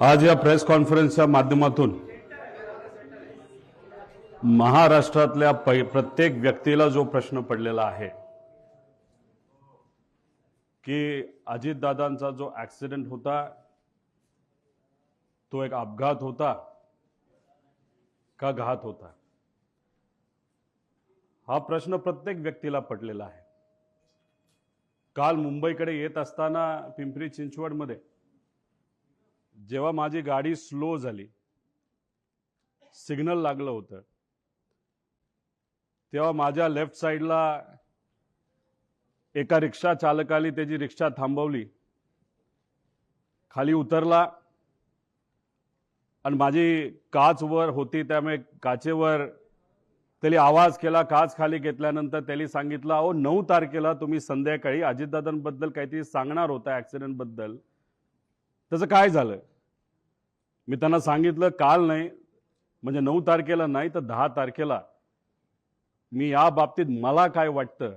आज या प्रेस कॉन्फरन्सच्या माध्यमातून महाराष्ट्रातल्या प्रत्येक व्यक्तीला जो प्रश्न पडलेला आहे की अजितदादांचा जो ॲक्सिडेंट होता तो एक अपघात होता का घात होता, हा प्रश्न प्रत्येक व्यक्तीला पडलेला आहे। काल मुंबईकडे येत असताना पिंपरी चिंचवडमध्ये जेव्हा माझी गाडी स्लो झाली, सिग्नल लागलं होतं, तेव्हा माझ्या लेफ्ट साइडला एका रिक्षा चालकाने त्याची रिक्षा थांबवली, खाली उतरला आणि माझी काच वर होती त्यामुळे काचेवर त्याने आवाज केला। काच खाली घेतल्यानंतर त्याने सांगितलं, अहो 9 तारखेला तुम्ही संध्याकाळी अजितदादांबद्दल काहीतरी सांगणार होता ॲक्सिडेंट बद्दल, त्याचं काय झालं? मी त्यांना सांगितलं काल नाही, म्हणजे 9 तारखेला नाही तर 10 तारखेला मी या बाबतीत मला काय वाटतं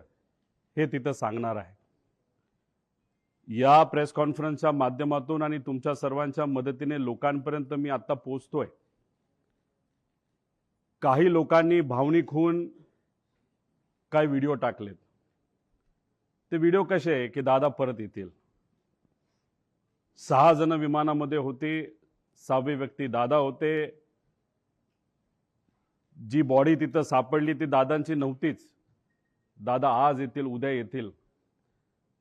हे तिथं सांगणार आहे। या प्रेस कॉन्फरन्सच्या माध्यमातून आणि तुमच्या सर्वांच्या मदतीने लोकांपर्यंत मी आता पोहोचतोय। काही लोकांनी भावनिक होऊन काय व्हिडिओ टाकलेत, ते व्हिडिओ कसे आहे की दादा परत येतील। 6 जण विमानामध्ये होते, 6वे व्यक्ती दादा होते। जी बॉडी तिथं सापडली ती दादांची नव्हतीच। दादा आज येतील, उद्या येतील।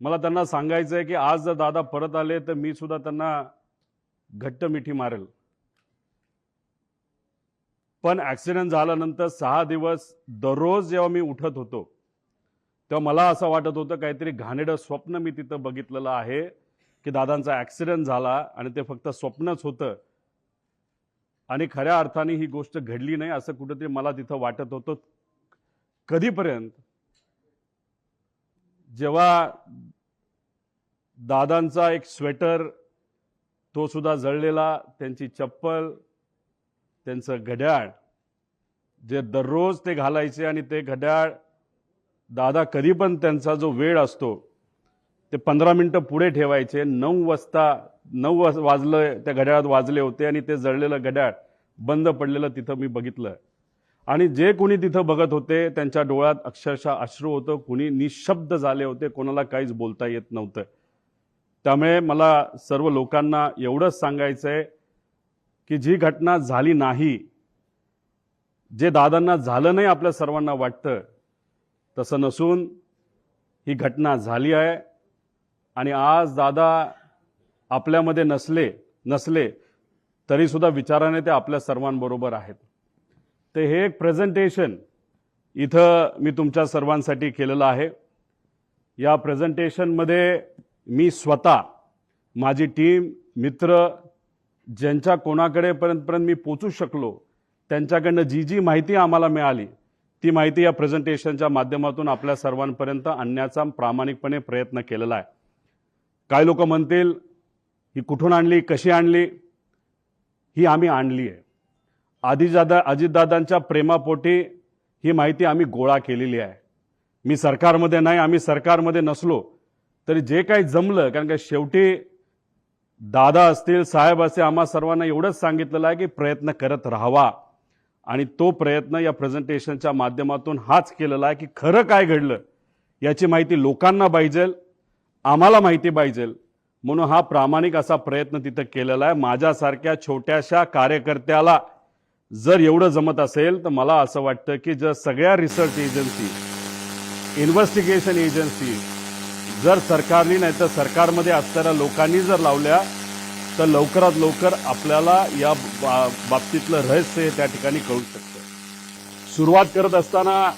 मला त्यांना सांगायचं आहे की आज जर दादा परत आले तर मी सुद्धा त्यांना घट्ट मिठी मारेल। पण ॲक्सिडेंट झाल्यानंतर 6 दिवस दररोज जेव्हा मी उठत होतो तेव्हा मला असं वाटत होतं काहीतरी घाणेरडं स्वप्न मी तिथं बघितलेलं आहे की दादांचा ॲक्सिडेंट झाला आणि ते फक्त स्वप्नच होतं आणि खऱ्या अर्थाने ही गोष्ट घडली नाही असं कुठेतरी मला तिथं वाटत होतं। कधीपर्यंत? जेव्हा दादांचा एक स्वेटर तो सुद्धा जळलेला, त्यांची चप्पल, त्यांचं घड्याळ जे दररोज ते घालायचे आणि ते घड्याळ दादा कधी पण त्यांचा जो वेळ असतो ते 15 मिनिटं पुढे ठेवायचे। 9 वाजलं त्या घड्याळात वाजले होते आणि ते जळलेलं घड्याळ बंद पडलेलं तिथं मी बघितलं आणि जे कोणी तिथं बघत होते त्यांच्या डोळ्यात अक्षरशः अश्रू होतं, कोणी निशब्द झाले होते, कोणाला काहीच बोलता येत नव्हतं। त्यामुळे मला सर्व लोकांना एवढंच सांगायचं आहे की जी घटना झाली नाही, जे दादांना झालं नाही आपल्या सर्वांना वाटतं तसं नसून ही घटना झाली आहे आणि आज दादा आपल्यामध्ये नसले तरी सुद्धा विचाराने ते आपल्या सर्वांबरोबर आहेत। ते हे एक प्रेझेंटेशन इथं मी तुमच्या सर्वांसाठी केलेलं आहे। या प्रेझेंटेशनमध्ये मी स्वतः, माझी टीम, मित्र, ज्यांच्या कोणाकडे पर्यंत मी पोचू शकलो त्यांच्याकडनं जी माहिती आम्हाला मिळाली ती माहिती या प्रेझेंटेशनच्या माध्यमातून आपल्या सर्वांपर्यंत आणण्याचा प्रामाणिकपणे प्रयत्न केलेला आहे। काही लोक म्हणतील ही कुठून आणली, कशी आणली? ही आम्ही आणली आहे। अजितदादांच्या प्रेमापोटी ही माहिती आम्ही गोळा केलेली आहे। मी सरकारमध्ये नाही, आम्ही सरकारमध्ये नसलो तरी जे काही जमलं, कारण का शेवटी दादा असतील, साहेब असतील, आम्हा सर्वांना एवढंच सांगितलेलं आहे की प्रयत्न करत राहावा आणि तो प्रयत्न या प्रेझेंटेशनच्या माध्यमातून हाच केलेला आहे की खरं काय घडलं याची माहिती लोकांना पाहिजे, आम्हाला माहिती पाहिजे, म्हणून हा प्रामाणिक असा प्रयत्न तिथं केलेला आहे। माझ्यासारख्या छोट्याशा कार्यकर्त्याला जर एवढं जमत असेल तर मला असं वाटतं की जर सगळ्या रिसर्च एजन्सी, इन्व्हेस्टिगेशन एजन्सी जर सरकारने नाही तर सरकारमध्ये असणाऱ्या लोकांनी जर लावल्या तर लवकरात लवकर आपल्याला या बाबतीतलं रहस्य त्या ठिकाणी कळू शकतं। सुरुवात करत असताना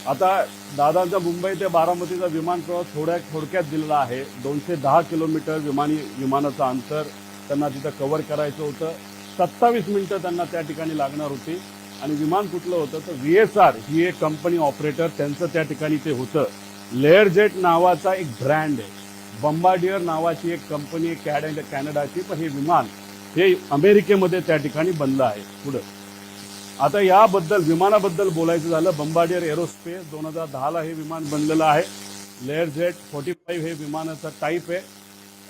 आता दादांचा मुंबई ते बारामतीचा विमान प्रवास थोडक्यात दिलेला आहे। 210 किलोमीटर विमानाचं अंतर त्यांना तिथं कव्हर करायचं होतं। 27 मिनिटं त्यांना त्या ठिकाणी लागणार होती आणि विमान कुठलं होतं तर VSR ही एक कंपनी ऑपरेटर, त्यांचं त्या ठिकाणी ते होतं। लेअरजेट नावाचा एक ब्रँड आहे, बंबार्डियर नावाची एक कंपनी आहे कॅनडाची, पण हे विमान हे अमेरिकेमध्ये त्या ठिकाणी बनलं आहे। पुढे आता याबद्दल विमानाबद्दल बोलायचं झालं, बंबार्डियर एरोस्पेस 2010ला हे विमान बनलेलं आहे। लेअरजेट 45 हे विमानाचा टाईप आहे।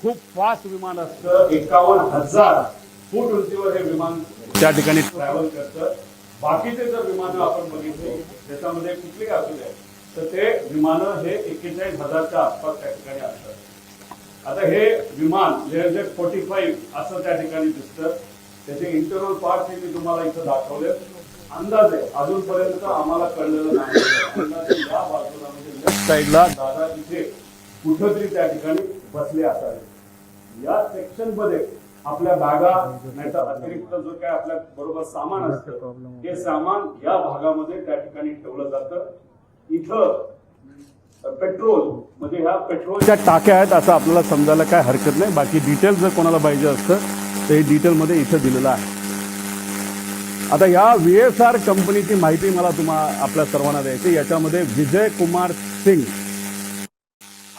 खूप फास्ट विमान असतं, 51,000 फूट उंचीवर हे विमान त्या ठिकाणी ट्रॅव्हल करतं. बाकीचे जर विमानं आपण बघितले त्याच्यामध्ये कुठली असू दे तर ते विमानं हे 41,000च्या आसपास त्या ठिकाणी असतात. आता हे विमान लेअरजेट 45 असं त्या ठिकाणी दिसतं. त्याचे इंटरनल पार्ट हे मी तुम्हाला इथं दाखवले. अंदाजे अजूनपर्यंत आम्हाला कळलेलं नाही. अंदाजे या बाजूला म्हणजे लेफ्ट साईडला दादा तिथे कुठंतरी त्या ठिकाणी बसले असावे. या सेक्शन मध्ये आपल्या बॅगा नाहीतर अतिरिक्त जो काय आपल्या बरोबर सामान असतं हे सामान या भागामध्ये त्या ठिकाणी ठेवलं जातं. इथं पेट्रोल म्हणजे ह्या पेट्रोलच्या टाक्या आहेत असं आपल्याला समजायला काय हरकत नाही. बाकी डिटेल जर कोणाला पाहिजे असतं तर हे डिटेल मध्ये इथं दिलेलं आहे. आता या VSR कंपनीची माहिती मला आपल्या सर्वांना द्यायची. याच्यामध्ये विजय कुमार सिंग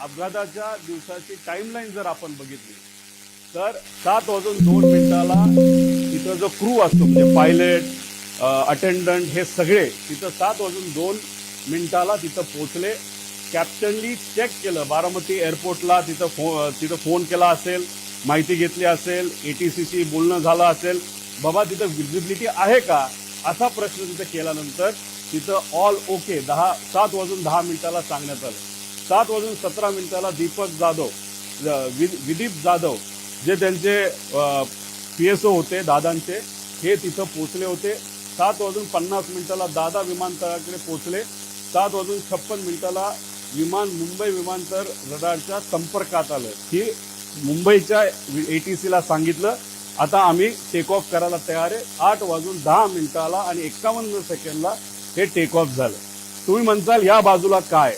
अपघाताच्या दिवसाची टाइमलाईन जर आपण बघितली तर 7:02 तिथं जो क्रू असतो म्हणजे पायलट अटेंडंट हे सगळे तिथं 7:02 तिथं पोहोचले. कॅप्टननी चेक केलं बारामती एअरपोर्टला, तिथं फोन केला असेल, माहिती घेतली असेल, ATCशी बोलणं झालं असेल, बाबा तिथं विजिबिलिटी आहे का असा प्रश्न तिथं केल्यानंतर तिथं ऑल ओके 7:10 सांगण्यात आलं. 7:17 दीपक जाधव विदीप जाधव जे त्यांचे PSO होते दादांचे हे तिथं पोहोचले होते. 7:50 दादा विमानतळाकडे पोहोचले. 7:56 विमान मुंबई विमानतळ रडारच्या संपर्कात आलं की मुंबईच्या ATCला सांगितलं आता आम्ही टेक ऑफ करायला तयार आहे. 8:10 आणि 51 सेकंदला हे टेक ऑफ झालं. तुम्ही म्हणसाल या बाजूला काय,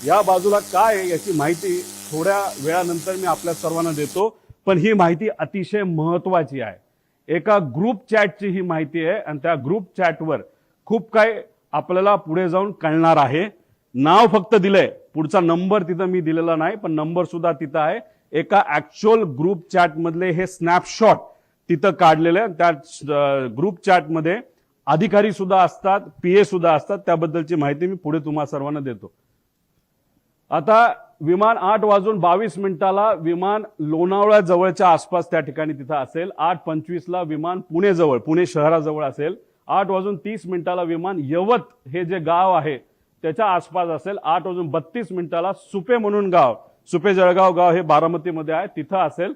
या बाजूला काय याची माहिती थोड्या वेळानंतर मी आपल्या सर्वांना देतो. पण ही माहिती अतिशय महत्वाची आहे. एका ग्रुप चॅटची ही माहिती आहे आणि त्या ग्रुप चॅटवर खूप काही आपल्याला पुढे जाऊन कळणार आहे. नाव फक्त दिलंय, पुढचा नंबर तिथं मी दिलेला नाही पण नंबर सुद्धा तिथं आहे. एका ऍक्च्युअल ग्रुप चॅट मधले हे स्नॅपशॉट तिथं काढलेले. त्या ग्रुप चॅट मध्ये अधिकारी सुद्धा असतात, PA सुद्धा असतात. त्याबद्दलची माहिती मी पुढे तुम्हा सर्वांना देतो. आता विमान 8:22 विमान लोणावळा जवळच्या आसपास त्या ठिकाणी तिथं असेल. 8:25 विमान पुणे जवळ, पुणे शहराजवळ असेल. 8:30 विमान यवत हे जे गाव आहे त्याच्या आसपास असेल. 8:32 सुपे म्हणून गाव, सुपे जळगाव गाव हे बारामतीमध्ये आहे तिथं असेल.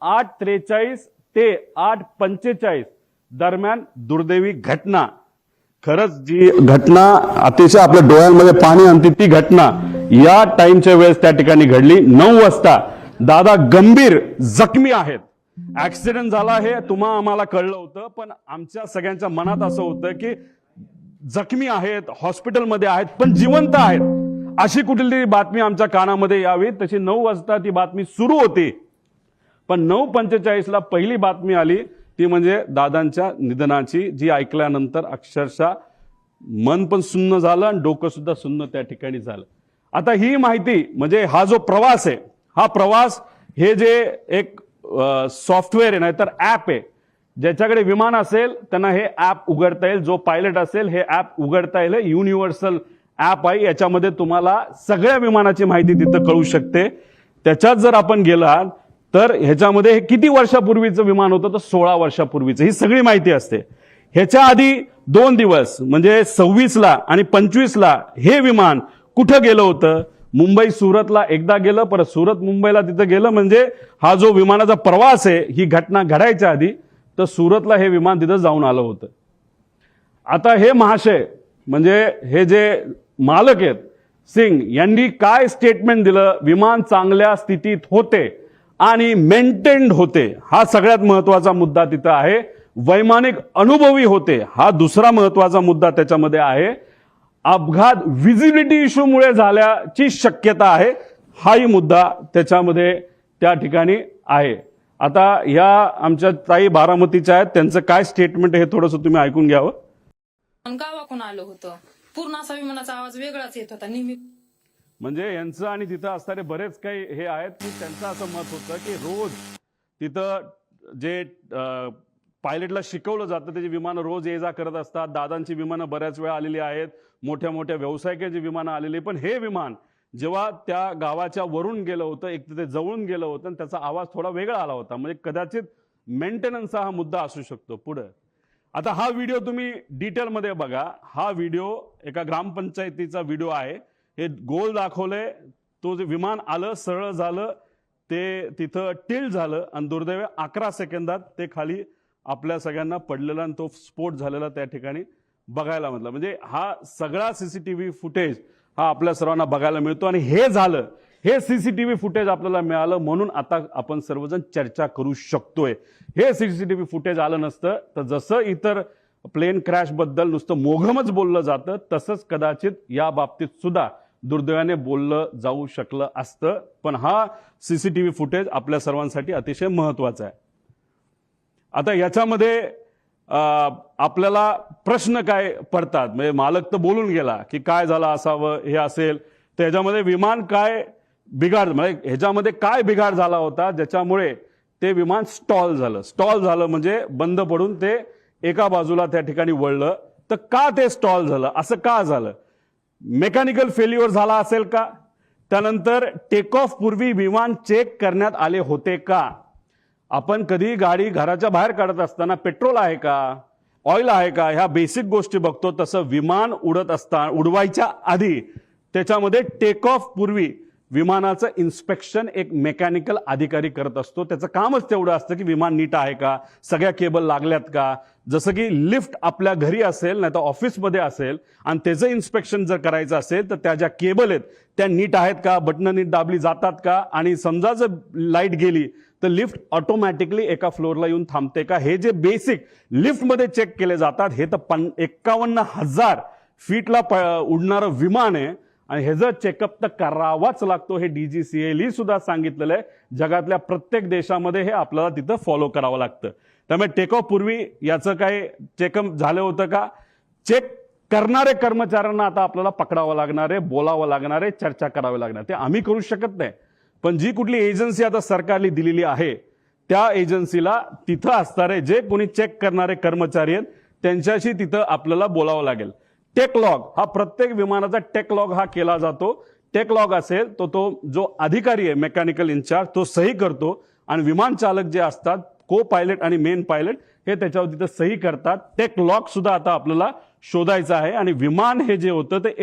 8:43 ते 8:45 दरम्यान दुर्दैवी घटना, खरंच जी घटना अतिशय आपल्या डोळ्यांमध्ये पाणी आणते ती घटना या टाइमच्या वेळेस त्या ठिकाणी घडली. 9 वाजता दादा गंभीर जखमी आहेत. ऍक्सिडेंट झाला हे आम्हाला कळलं होतं पण आमच्या सगळ्यांच्या मनात असं होतं की जखमी आहेत, हॉस्पिटलमध्ये आहेत पण जिवंत आहेत अशी कुठली बातमी आमच्या कानामध्ये यावी. तशी 9 वाजता ती बातमी सुरू होती पण 9:45 पहिली बातमी आली ती म्हणजे दादांच्या निधनाची, जी ऐकल्यानंतर अक्षरशः मन पण सुन्न झालं आणि डोकं सुद्धा सुन्न त्या ठिकाणी झालं. आता ही माहिती म्हणजे हा जो प्रवास आहे, हा प्रवास हे जे एक सॉफ्टवेअर आहे नाहीतर ऍप आहे, ज्याच्याकडे विमान असेल त्यांना हे ऍप उघडता येईल. जो पायलट असेल हे ऍप उघडता येईल. युनिव्हर्सल ऍप आहे. याच्यामध्ये तुम्हाला सगळ्या विमानाची माहिती तिथं कळू शकते. त्याच्यात जर आपण गेलात तर ह्याच्यामध्ये हे किती वर्षापूर्वीचं विमान होतं तर 16 वर्षापूर्वीचं ही सगळी माहिती असते. ह्याच्या आधी 2 दिवस म्हणजे 26 आणि 25 हे विमान कुठं गेलं होतं, मुंबई सुरतला एकदा गेलं, परत सुरत मुंबईला तिथं गेलं. म्हणजे हा जो विमानाचा प्रवास आहे ही घटना घडायच्या आधी तर सुरतला हे विमान तिथं जाऊन आलं होतं. आता हे महाशय म्हणजे हे जे मालक आहेत सिंग यांनी काय स्टेटमेंट दिलं, विमान चांगल्या स्थितीत होते आणि मेंटेन्ड होते, हा सगळ्यात महत्वाचा मुद्दा तिथं आहे. वैमानिक अनुभवी होते, हा दुसरा महत्वाचा मुद्दा त्याच्यामध्ये आहे. अपघात विजिबिलिटी इश्यूमुळे झाल्याची शक्यता आहे, हाही मुद्दा त्याच्यामध्ये त्या ठिकाणी आहे. आता या आमच्या ताई बारामतीच्या आहेत, त्यांचं काय स्टेटमेंट हे थोडंसं तुम्ही ऐकून घ्यावं. गावाकडून आलं होतं, पूर्ण असा विमानाचा आवाज वेगळाच येत होता नेहमी. म्हणजे यांचं आणि तिथं असणारे बरेच काही हे आहेत की त्यांचं असं मत होतं की रोज तिथं जे पायलटला शिकवलं जातं त्याची विमानं रोज ये जा करत असतात. दादांची विमानं बऱ्याच वेळा आलेली आहेत, मोठ्या मोठ्या व्यावसायिकांची विमानं आलेली, पण हे विमान जेव्हा त्या गावाच्या वरून गेलं होतं, एक तर ते जवळून गेलं होतं आणि त्याचा आवाज थोडा वेगळा आला होता. म्हणजे कदाचित मेंटेनन्सचा हा मुद्दा असू शकतो. पुढे आता हा व्हिडिओ तुम्ही डिटेलमध्ये बघा. हा व्हिडिओ एका ग्रामपंचायतीचा व्हिडिओ आहे. हे गोल दाखवलंय, तो जे विमान आलं, सरळ झालं, ते तिथं टिल झालं आणि दुर्दैवी 11 सेकंदात ते खाली आपल्या सगळ्यांना पडलेला आणि तो स्फोट झालेला त्या ठिकाणी बघायला मिळाला. म्हणजे हा सगळा सीसीटीव्ही फुटेज हा आपल्या सर्वांना बघायला मिळतो. आणि हे झालं, हे सीसीटीव्ही फुटेज आपल्याला मिळालं म्हणून आता आपण सर्वजण चर्चा करू शकतोय. हे सीसीटीव्ही फुटेज आलं नसतं तर जसं इतर प्लेन क्रॅश बद्दल नुसतं मोघमच बोललं जातं, तसंच कदाचित या बाबतीत सुद्धा दुर्दैवाने बोललं जाऊ शकलं असतं. पण हा सीसीटीव्ही फुटेज आपल्या सर्वांसाठी अतिशय महत्वाचा आहे. आता याच्यामध्ये आपल्याला प्रश्न काय पडतात, म्हणजे मालक तर बोलून गेला की काय झालं असावं, हे असेल तर ह्याच्यामध्ये विमान काय बिघाड, म्हणजे ह्याच्यामध्ये काय बिघाड झाला होता ज्याच्यामुळे ते विमान स्टॉल झालं म्हणजे बंद पडून ते एका बाजूला त्या ठिकाणी वळलं. तर का ते स्टॉल झालं, असं का झालं? मेकॅनिकल फेल्युअर झाला असेल का? त्यानंतर टेक ऑफ पूर्वी विमान चेक करण्यात आले होते का? आपण कधी गाडी घराच्या बाहेर काढत असताना पेट्रोल आहे का, ऑइल आहे का, ह्या बेसिक गोष्टी बघतो. तसं विमान उडवायच्या आधी त्याच्यामध्ये टेक ऑफ पूर्वी विमानाचं इन्स्पेक्शन एक मेकॅनिकल अधिकारी करत असतो. त्याचं कामच तेवढं असतं की विमान नीट आहे का, सगळ्या केबल लागल्यात का. जसं की लिफ्ट आपल्या घरी असेल नाही तर ऑफिसमध्ये असेल आणि त्याचं इन्स्पेक्शन जर करायचं असेल तर त्या ज्या केबल आहेत त्या नीट आहेत का, बटणं नीट दाबली जातात का, आणि समजा जर लाईट गेली तर लिफ्ट ऑटोमॅटिकली एका फ्लोअरला येऊन थांबते का, हे जे बेसिक लिफ्टमध्ये चेक केले जातात. हे तर 51,000 फीटला उडणारं विमान आहे आणि ह्याचं चेकअप तर करावाच लागतो. हे DGCA सुद्धा सांगितलेलं आहे. जगातल्या प्रत्येक देशामध्ये हे आपल्याला तिथं फॉलो करावं लागतं. त्यामुळे टेक ऑफ पूर्वी याचं काय चेकअप झालं होतं का? चेक करणारे कर्मचाऱ्यांना आता आपल्याला पकडावं लागणार आहे, बोलावं लागणार आहे, चर्चा करावी लागणार. ते आम्ही करू शकत नाही. पण जी कुठली एजन्सी आता सरकारने दिलेली आहे त्या एजन्सीला तिथं असणारे जे कोणी चेक करणारे कर्मचारी आहेत त्यांच्याशी तिथं आपल्याला बोलावं लागेल. टेक लॉग हा प्रत्येक विमानाचा टेक लॉग हा केला जातो. टेक लॉग असेल तो जो अधिकारी आहे मेकॅनिकल इन्चार्ज तो सही करतो आणि विमान चालक जे असतात को पायलट आणि मेन पायलट हे त्याच्यावर तिथं सही करतात. टेक लॉग सुद्धा आता आपल्याला शोधायचं आहे. आणि विमान हे जे होतं ते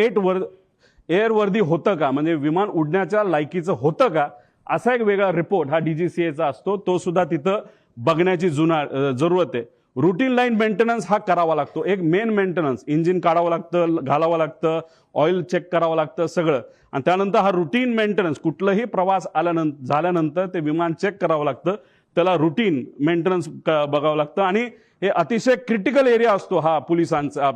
एअरवर्दी होतं का, म्हणजे विमान उडण्याच्या लायकीचं होतं का, असा एक वेगळा रिपोर्ट हा DGCAचा असतो. तो सुद्धा तिथं बघण्याची जरूरत आहे. रुटीन लाईन मेंटेनन्स हा करावा लागतो. एक मेन मेंटेनन्स, इंजिन काढावं लागतं, घालावं लागतं, ऑइल चेक करावं लागतं सगळं. आणि त्यानंतर हा रुटीन मेंटेनन्स, कुठलंही प्रवास झाल्यानंतर ते विमान चेक करावं लागतं, त्याला रुटीन मेंटेनन्स बघावं लागतं. आणि हे अतिशय क्रिटिकल एरिया असतो हा पोलिसांचा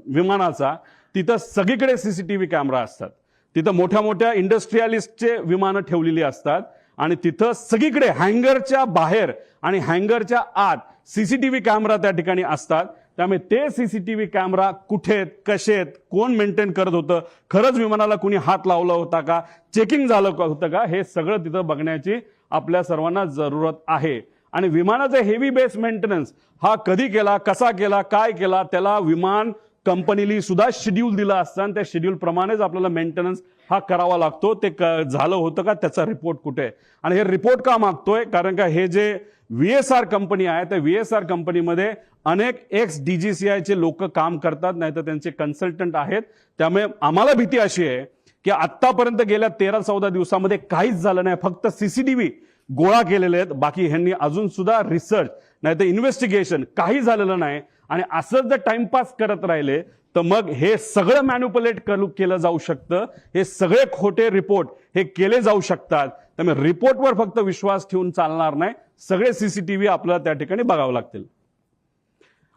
विमानाचा. तिथं सगळीकडे सीसीटीव्ही कॅमेरा असतात. तिथं मोठ्या मोठ्या इंडस्ट्रियलिस्टचे विमानं ठेवलेली असतात आणि तिथं सगळीकडे हँगरच्या बाहेर आणि हँगरच्या आत सीसीटीव्ही कॅमेरा त्या ठिकाणी असतात. त्यामुळे ते सीसीटीव्ही कॅमेरा कुठे आहेत, कसे आहेत, कोण मेंटेन करत होतं, खरंच विमानाला कुणी हात लावला होता का, चेकिंग झालं होतं का, हे सगळं तिथं बघण्याची आपल्या सर्वांना जरूरत आहे. आणि विमानाचा हेवी बेस मेंटेनन्स हा कधी केला, कसा केला, काय केला, त्याला विमान कंपनीली सुद्धा शेड्यूल दिला असतं आणि त्या शेड्यूल प्रमाणेच आपल्याला मेंटेनन्स हा करावा लागतो. ते झालं होतं का, त्याचा रिपोर्ट कुठे आहे. आणि हे रिपोर्ट का मागतोय, कारण का हे जे VSR कंपनी आहे त्या VSR कंपनीमध्ये अनेक DGCAचे लोक काम करतात, नाही तर त्यांचे कन्सल्टंट आहेत. त्यामुळे आम्हाला भीती अशी आहे की आतापर्यंत गेल्या 13-14 दिवसामध्ये काहीच झालं नाही, फक्त सीसीटीव्ही गोळा केलेले आहेत. बाकी ह्यांनी अजून सुद्धा रिसर्च नाही तर इन्व्हेस्टिगेशन काही झालेलं नाही. आणि असंच जर टाइमपास करत राहिले तर मग हे सगळं मॅन्युपुलेट केलं जाऊ शकतं. हे सगळे खोटे रिपोर्ट हे केले जाऊ शकतात. त्यामुळे रिपोर्टवर फक्त विश्वास ठेवून चालणार नाही, सगळे सीसीटीव्ही आपल्याला त्या ठिकाणी बघावं लागतील.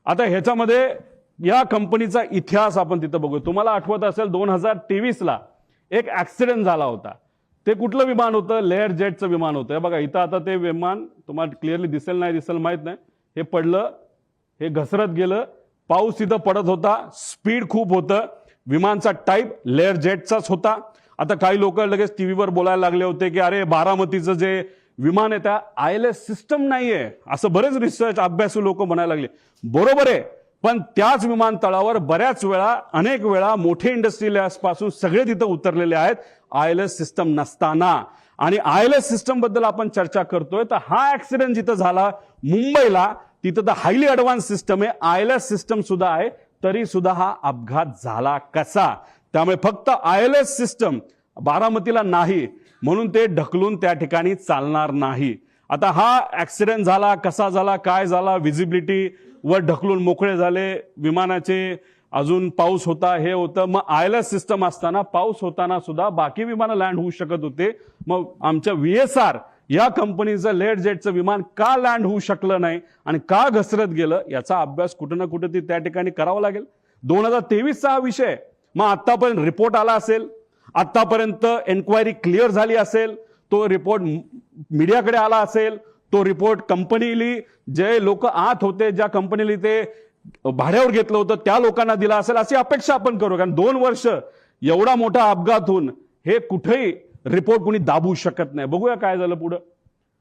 आता ह्याच्यामध्ये या कंपनीचा इतिहास आपण तिथं बघू. तुम्हाला आठवत असेल 2023ला एक ऍक्सिडेंट झाला होता. ते कुठलं विमान होतं? लेअर जेटचं विमान होतं. बघा इथं आता ते विमान तुम्हाला क्लिअरली दिसेल नाही दिसेल माहित नाही, हे पडलं, हे घसरत गेलं, पाऊस तिथं पडत होता, स्पीड खूप होतं, विमानचा टाईप लेअर जेटचाच होता. आता काही लोक लगेच टीव्हीवर बोलायला लागले होते की अरे बारामतीचं जे विमान आहे त्या ILS सिस्टम नाहीये, असं बरेच रिसर्च अभ्यासू लोक म्हणायला लागले. बरोबर आहे, पण त्याच विमानतळावर बऱ्याच वेळा अनेक वेळा मोठे इंडस्ट्रियलिस्ट पासून सगळे तिथं उतरलेले आहेत ILS सिस्टम नसताना. आणि ILS सिस्टम बद्दल आपण चर्चा करतोय तर हा ऍक्सिडेंट जिथं झाला मुंबईला तिथं तर हायली ऍडव्हान्स सिस्टम आहे, ILS सिस्टम सुद्धा आहे, तरी सुद्धा हा अपघात झाला कसा? त्यामुळे फक्त ILS सिस्टम बारामतीला नाही म्हणून ते ढकलून त्या ठिकाणी चालणार नाही. आता हा ऍक्सिडेंट झाला, कसा झाला, काय झाला, व्हिजिबिलिटी वर ढकलून मोकळे झाले विमानाचे, अजून पाऊस होता, हे होतं. मग ILS सिस्टम असताना पाऊस होताना सुद्धा बाकी विमानं लँड होऊ शकत होते. मग आमच्या VSR या कंपनीचं लेट जेटचं विमान का लँड होऊ शकलं नाही आणि का घसरत गेलं याचा अभ्यास कुठं ना कुठं त्या ठिकाणी करावा लागेल. 2023चा हा विषय. मग आतापर्यंत रिपोर्ट आला असेल, आतापर्यंत एन्क्वायरी क्लिअर झाली असेल, तो रिपोर्ट मीडियाकडे आला असेल, तो रिपोर्ट कंपनीली जे लोक आत होते, ज्या कंपनीली ते भाड्यावर घेतलं होतं त्या लोकांना दिला असेल अशी अपेक्षा आपण करू. कारण 2 वर्ष एवढा मोठा अपघात होऊन हे कुठेही रिपोर्ट कोणी दाबू शकत नाही. बघूया काय झालं पुढं.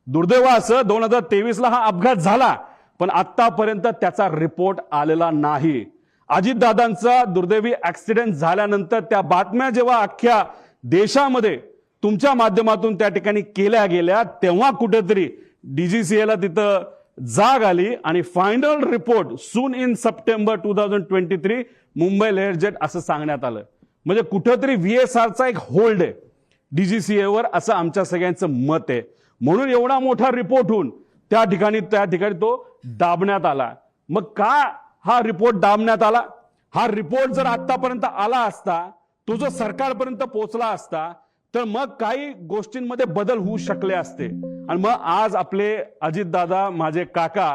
दुर्दैव असं 2023ला हा अपघात झाला पण आतापर्यंत त्याचा रिपोर्ट आलेला नाही. अजितदादांचा दुर्दैवी ऍक्सिडेंट झाल्यानंतर त्या बातम्या जेव्हा अख्ख्या देशामध्ये तुमच्या माध्यमातून त्या ठिकाणी केल्या गेल्या तेव्हा कुठेतरी DGCA तिथं जाग आली आणि final report soon in September 2023 Mumbai Learjet असं सांगण्यात आलं. म्हणजे कुठेतरी VSRचा एक होल्ड आहे DGCA वर असं आमच्या सगळ्यांचं मत आहे. म्हणून एवढा मोठा रिपोर्ट होऊन त्या ठिकाणी तो दाबण्यात आला. मग का हा रिपोर्ट दाबण्यात आला? हा रिपोर्ट जर आतापर्यंत आला असता, तो जर सरकारपर्यंत पोहोचला असता तर मग काही गोष्टींमध्ये बदल होऊ शकले असते आणि मग आज आपले अजितदादा माझे काका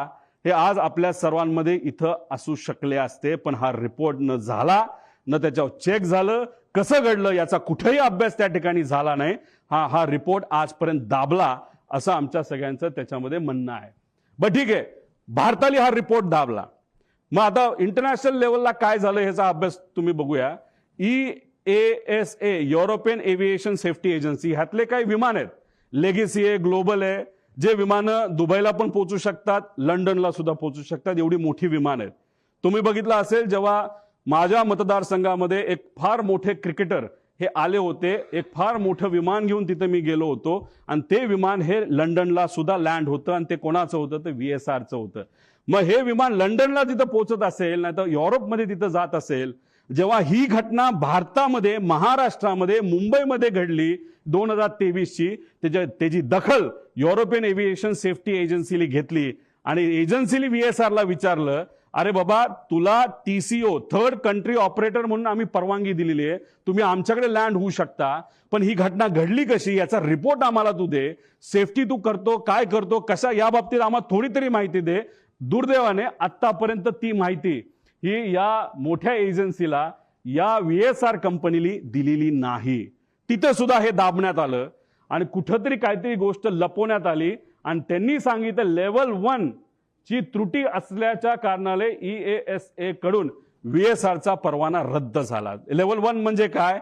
हे आज आपल्या सर्वांमध्ये इथं असू शकले असते. पण हा रिपोर्ट न झाला, न त्याच्यावर चेक झालं, कसं घडलं याचा कुठेही अभ्यास त्या ठिकाणी झाला नाही. हा रिपोर्ट आजपर्यंत दाबला असं आमच्या सगळ्यांचं त्याच्यामध्ये म्हणणं आहे. बरं ठीक आहे, भारताने हा रिपोर्ट दाबला. मग आता इंटरनॅशनल लेवलला काय झालं ह्याचा अभ्यास तुम्ही बघूया. EASA European aviation safety agency ह्यातले काही विमान आहेत, लेगेसी आहे, ग्लोबल आहे, जे विमानं दुबईला पण पोहोचू शकतात, लंडनला सुद्धा पोहोचू शकतात, एवढी मोठी विमान आहेत. तुम्ही बघितलं असेल जेव्हा माझ्या मतदारसंघामध्ये एक फार मोठे क्रिकेटर हे आले होते, एक फार मोठं विमान घेऊन तिथे मी गेलो होतो आणि ते विमान हे लंडनला सुद्धा लँड होतं आणि ते कोणाचं होतं तर VSRचं होतं. मग हे विमान लंडनला तिथं पोहोचत असेल नाही तर युरोपमध्ये तिथं जात असेल, जेव्हा ही घटना भारतामध्ये महाराष्ट्रामध्ये मुंबईमध्ये घडली 2023ची, त्याची दखल युरोपियन एव्हिएशन सेफ्टी एजन्सीने घेतली आणि एजन्सीने VSRला विचारलं, अरे बाबा तुला TCO थर्ड कंट्री ऑपरेटर म्हणून आम्ही परवानगी दिलेली आहे, तुम्ही आमच्याकडे लँड होऊ शकता, पण ही घटना घडली कशी याचा रिपोर्ट आम्हाला तू दे, सेफ्टी तू करतो काय करतो कशा या बाबतीत आम्हाला थोडी तरी माहिती दे. दुर्दैवाने आतापर्यंत ती माहिती ही या मोठ्या एजन्सीला या VSR कंपनीली दिलेली नाही. तिथं सुद्धा हे दाबण्यात आलं आणि कुठंतरी काहीतरी गोष्ट लपवण्यात आली आणि त्यांनी सांगितलं लेवल 1 ची त्रुटी असल्याच्या कारणाने EASA कडून VSRचा परवाना रद्द झाला. लेवल 1 म्हणजे काय?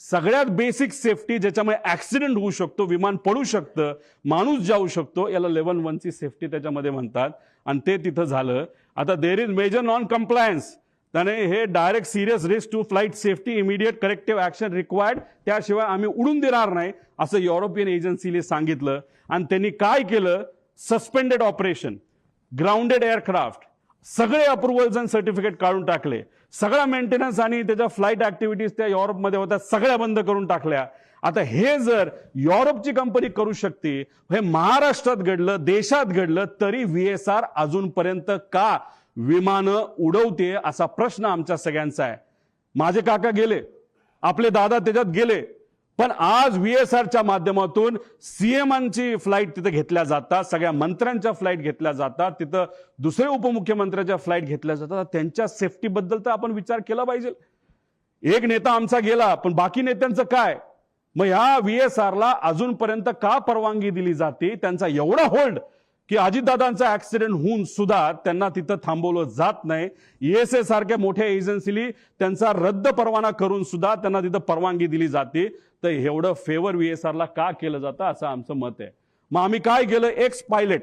सगळ्यात बेसिक सेफ्टी ज्याच्यामुळे ऍक्सिडेंट होऊ शकतो, विमान पडू शकतं, माणूस जाऊ शकतो, याला लेवल 1 ची सेफ्टी त्याच्यामध्ये म्हणतात आणि ते तिथं झालं. आता there is major non compliance, त्याने हे direct serious risk to flight safety immediate corrective action required, त्याशिवाय आम्ही उडून देणार नाही असं युरोपियन एजन्सीने सांगितलं. आणि त्यांनी काय केलं? सस्पेंडेड ऑपरेशन, ग्राउंडेड एअरक्राफ्ट, सगळे अप्रुव्हल्स आणि सर्टिफिकेट काढून टाकले, सगळा मेंटेनन्स आणि त्याच्या फ्लाईट ऍक्टिव्हिटीज त्या युरोपमध्ये होत्या सगळ्या बंद करून टाकल्या. आता हे जर युरोपची कंपनी करू शकते, हे महाराष्ट्रात घडलं, देशात घडलं, तरी VSR अजूनपर्यंत का विमानं उडवते असा प्रश्न आमच्या सगळ्यांचा आहे. माझे काका गेले, आपले दादा त्याच्यात गेले, पण आज VSRच्या माध्यमातून CMची फ्लाईट तिथे घेतल्या जातात, सगळ्या मंत्र्यांच्या फ्लाईट घेतल्या जातात, तिथं दुसरे उपमुख्यमंत्र्यांच्या फ्लाईट घेतल्या जातात. त्यांच्या सेफ्टीबद्दल तर आपण विचार केला पाहिजे. एक नेता आमचा गेला पण बाकी नेत्यांचं काय? मग ह्या VSRला अजूनपर्यंत का परवानगी दिली जाते? त्यांचा एवढा होल्ड की अजितदादांचा ऍक्सिडेंट होऊन सुद्धा त्यांना तिथं थांबवलं जात नाही. ESA सारख्या मोठ्या एजन्सीनी त्यांचा रद्द परवाना करून सुद्धा त्यांना तिथं परवानगी दिली जाते. तर एवढं फेवर VSRला का केलं जातं असं आमचं मत आहे. मग आम्ही काय केलं? एक्स पायलट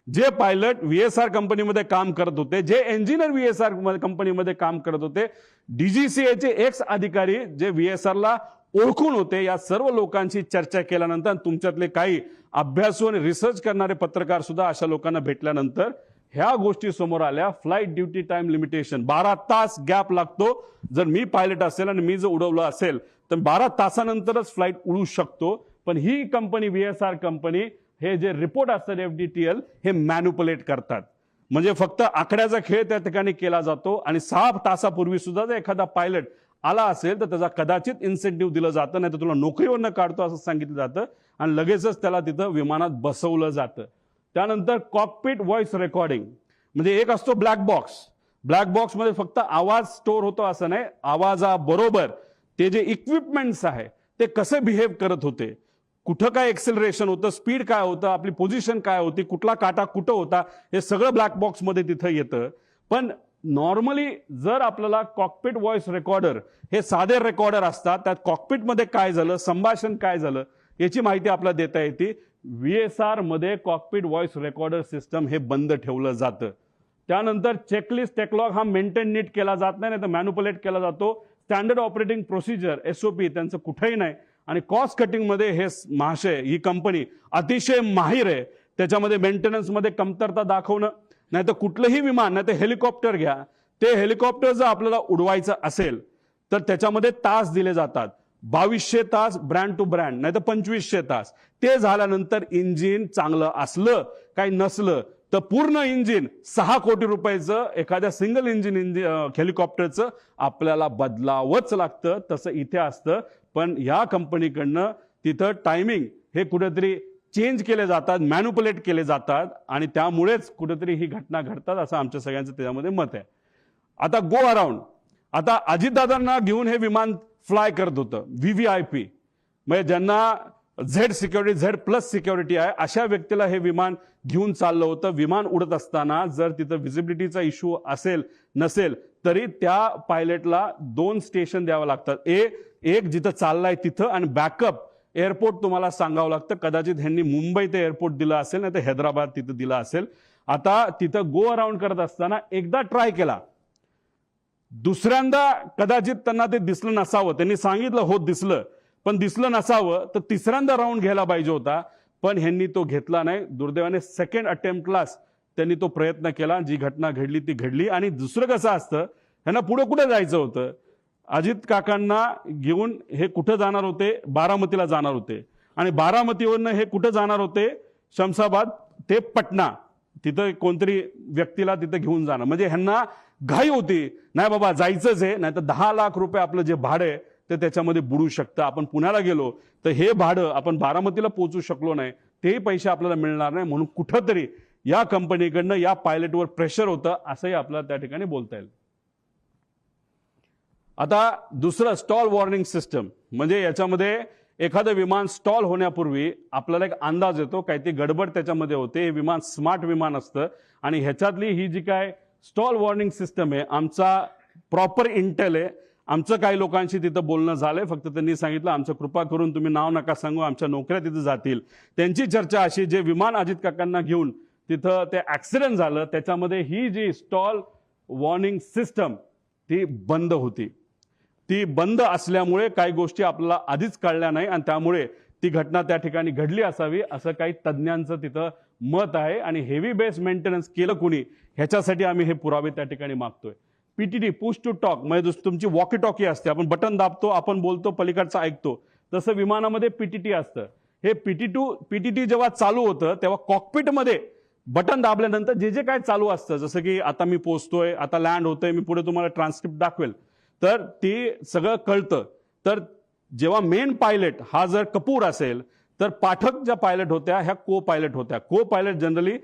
जे पायलट VSR कंपनीमध्ये काम करत होते, जे इंजिनियर VSR कंपनीमध्ये काम करत होते, DGCA चे एक्स अधिकारी जे VSR ला ओळखून होते, या सर्व लोकांची चर्चा केल्यानंतर तुमच्यातले काही अभ्यासू आणि रिसर्च करणारे पत्रकार सुद्धा अशा लोकांना भेटल्यानंतर ह्या गोष्टी समोर आल्या. फ्लाईट ड्युटी टाइम लिमिटेशन 12 तास गॅप लागतो. जर मी पायलट असेल आणि मी जर उडवलं असेल तर 12 तासानंतरच फ्लाईट उडू शकतो. पण ही कंपनी VSR कंपनी हे जे रिपोर्ट असतात FDTL हे मॅन्युपुलेट करतात. म्हणजे फक्त आकड्याचा खेळ त्या ठिकाणी केला जातो आणि 6 तासापूर्वी सुद्धा जर एखादा पायलट आला असेल तर त्याचा कदाचित इन्सेंटिव्ह दिलं जातं, नाही तर तुला नोकरीवरनं काढतो असं सांगितलं जातं आणि लगेचच त्याला तिथं विमानात बसवलं जातं. त्यानंतर कॉकपिट व्हॉइस रेकॉर्डिंग म्हणजे एक असतो ब्लॅक बॉक्स. ब्लॅक बॉक्समध्ये फक्त आवाज स्टोअर होतो असं नाही, आवाजाबरोबर ते जे इक्विपमेंट्स आहे ते कसे बिहेव करत होते, कुठं काय एक्सेलरेशन होतं, स्पीड काय होतं, आपली पोझिशन काय होती, कुठला काटा कुठं होता, हे सगळं ब्लॅक बॉक्समध्ये तिथं येतं. पण नॉर्मली जर आपल्याला कॉकपिट व्हॉइस रेकॉर्डर हे साधे रेकॉर्डर असतात, त्यात कॉकपिटमध्ये काय झालं, संभाषण काय झालं याची माहिती आपल्याला देता येते. VSR मध्ये कॉकपिट व्हॉइस रेकॉर्डर सिस्टम हे बंद ठेवलं जातं. त्यानंतर चेकलिस्ट टेकलॉग हा मेंटेन नीट केला जात नाही तर मॅन्युपुलेट केला जातो. स्टँडर्ड ऑपरेटिंग प्रोसिजर SOP त्यांचं कुठेही नाही. आणि कॉस्ट कटिंग मध्ये हे महाशय ही कंपनी अतिशय माहिर आहे. त्याच्यामध्ये मेंटेनन्समध्ये कमतरता दाखवणं, नाही तर कुठलंही विमान, नाही तर हेलिकॉप्टर घ्या, ते हेलिकॉप्टर जर आपल्याला उडवायचं असेल तर त्याच्यामध्ये तास दिले जातात. 2200 तास ब्रँड टू ब्रँड, नाही तर 2500 तास. ते झाल्यानंतर इंजिन चांगलं असलं काही नसलं तर पूर्ण इंजिन 6 कोटी रुपयाचं एखाद्या सिंगल इंजिन हेलिकॉप्टरचं आपल्याला बदलावंच लागतं. तसं इथे असतं. पण या कंपनीकडनं तिथं टायमिंग हे कुठेतरी चेंज केले जातात, मॅन्युपुलेट केले जातात आणि त्यामुळेच कुठेतरी ही घटना घडतात असं आमच्या सगळ्यांचं त्याच्यामध्ये मत आहे. आता गो अराउंड, आता अजितदादांना घेऊन हे विमान फ्लाय करत होतं VVIP, म्हणजे ज्यांना Z सिक्युरिटी, Z+ सिक्युरिटी आहे अशा व्यक्तीला हे विमान घेऊन चाललं होतं. विमान उडत असताना जर तिथं व्हिजिबिलिटीचा इश्यू असेल नसेल तरी त्या पायलटला 2 स्टेशन द्यावं लागतात. एक जिथं चाललाय तिथं आणि बॅकअप एअरपोर्ट तुम्हाला सांगावं लागतं. कदाचित ह्यांनी मुंबई ते एअरपोर्ट दिलं असेल, नाही तर हैदराबाद तिथं दिलं असेल. आता तिथं गो अराउंड करत असताना एकदा ट्राय केला, दुसऱ्यांदा कदाचित त्यांना ते दिसलं नसावं. त्यांनी सांगितलं हो दिसलं, पण दिसलं नसावं तर तिसऱ्यांदा राऊंड घ्यायला पाहिजे होता. पण ह्यांनी तो घेतला नाही. दुर्दैवाने सेकंड अटेम्प्टलाच त्यांनी तो प्रयत्न केला. जी घटना घडली ती घडली. आणि दुसरं कसं असतं, ह्यांना पुढे कुठे जायचं होतं, अजित काकांना घेऊन हे कुठं जाणार होते, बारामतीला जाणार होते आणि बारामतीवरनं हे कुठं जाणार होते, शमशाबाद ते पटना, तिथं कोणतरी व्यक्तीला तिथं घेऊन जाणं. म्हणजे ह्यांना घाई होती, नाही बाबा जायचंच आहे, नाही तर 10 लाख रुपये आपलं जे भाडं आहे ते त्याच्यामध्ये बुडू शकतं. आपण पुण्याला गेलो तर हे भाडं आपण बारामतीला पोहोचू शकलो नाही, तेही पैसे आपल्याला मिळणार नाही. म्हणून कुठंतरी या कंपनीकडनं या पायलटवर प्रेशर होतं असंही आपल्याला त्या ठिकाणी बोलता येईल. आता दुसरं स्टॉल वॉर्निंग सिस्टम, म्हणजे याच्यामध्ये एखादं विमान स्टॉल होण्यापूर्वी आपल्याला एक अंदाज येतो, काहीतरी गडबड त्याच्यामध्ये होते. हे विमान स्मार्ट विमान असतं आणि ह्याच्यातली ही जी काय स्टॉल वॉर्निंग सिस्टम आहे, आमचा प्रॉपर इंटेल आहे. आमचं काही लोकांशी तिथं बोलणं झालंय, फक्त त्यांनी सांगितलं आमचं कृपा करून तुम्ही नाव नका सांगू, आमच्या नोकऱ्या तिथं जातील. त्यांची चर्चा अशी, जे विमान अजित काकांना घेऊन तिथं ते ऍक्सिडेंट झालं त्याच्यामध्ये ही जी स्टॉल वॉर्निंग सिस्टम ती बंद होती. ती बंद असल्यामुळे काही गोष्टी आपल्याला आधीच कळल्या नाही आणि त्यामुळे ती घटना त्या ठिकाणी घडली असावी असं काही तज्ज्ञांचं तिथं मत आहे. आणि हेवी बेस मेंटेनन्स केलं कुणी ह्याच्यासाठी आम्ही हे पुरावे त्या ठिकाणी मागतोय. PTT पुश टू टॉक, म्हणजे तुमची वॉकी टॉकी असते, आपण बटन दाबतो, आपण बोलतो, पलीकडचं ऐकतो, तसं विमानामध्ये PTT असतं. हे PTT जेव्हा चालू होतं तेव्हा कॉकपिटमध्ये बटन दाबल्यानंतर जे जे काय चालू असतं, जसं की आता मी पोहोचतोय, आता लँड होतोय, मी पुढे तुम्हाला ट्रान्सक्रिप्ट दाखवेल, तर ते सगळं कळतं. तर जेव्हा मेन पायलट हा जर कपूर असेल तर पाठक ज्या पायलट होत्या ह्या को पायलट होत्या. को पायलट जनरली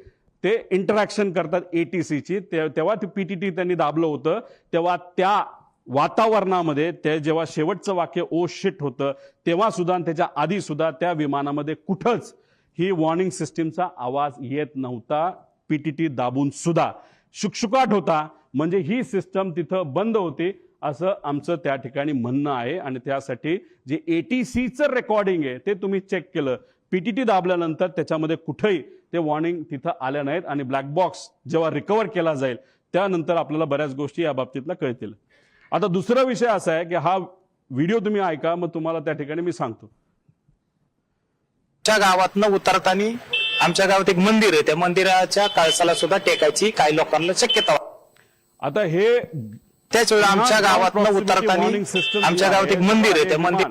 ते इंटरॅक्शन करतात ATCची. तेव्हा ती PTT त्यांनी दाबलं होतं, तेव्हा त्या वातावरणामध्ये ते जेव्हा शेवटचं वाक्य ओ शिट होतं तेव्हा सुद्धा, त्याच्या आधी सुद्धा त्या विमानामध्ये कुठंच ही वॉर्निंग सिस्टीमचा आवाज येत नव्हता. PTT दाबून सुद्धा शुकशुकाट होता, म्हणजे ही सिस्टम तिथं बंद होती असं आमचं त्या ठिकाणी म्हणणं आहे. आणि त्यासाठी जे ATCचं रेकॉर्डिंग आहे ते तुम्ही चेक केलं पीटीटी दाबल्यानंतर त्याच्यामध्ये कुठेही ते वॉर्निंग तिथं आल्या नाहीत आणि ब्लॅक बॉक्स जेव्हा रिकव्हर केला जाईल त्यानंतर आपल्याला बऱ्याच गोष्टी या बाबतीतल्या कळतील. आता दुसरा विषय असा आहे की हा व्हिडिओ तुम्ही ऐका, मग तुम्हाला त्या ठिकाणी मी सांगतो. आमच्या गावातनं उतरताना आमच्या गावात एक मंदिर आहे, त्या मंदिराच्या कळसाला सुद्धा टेकायची काही लोकांना शक्यता. आता हे त्याच वेळी आमच्या गावातनं उतरताना आमच्या गावात एक मंदिर आहे, त्या मंदिर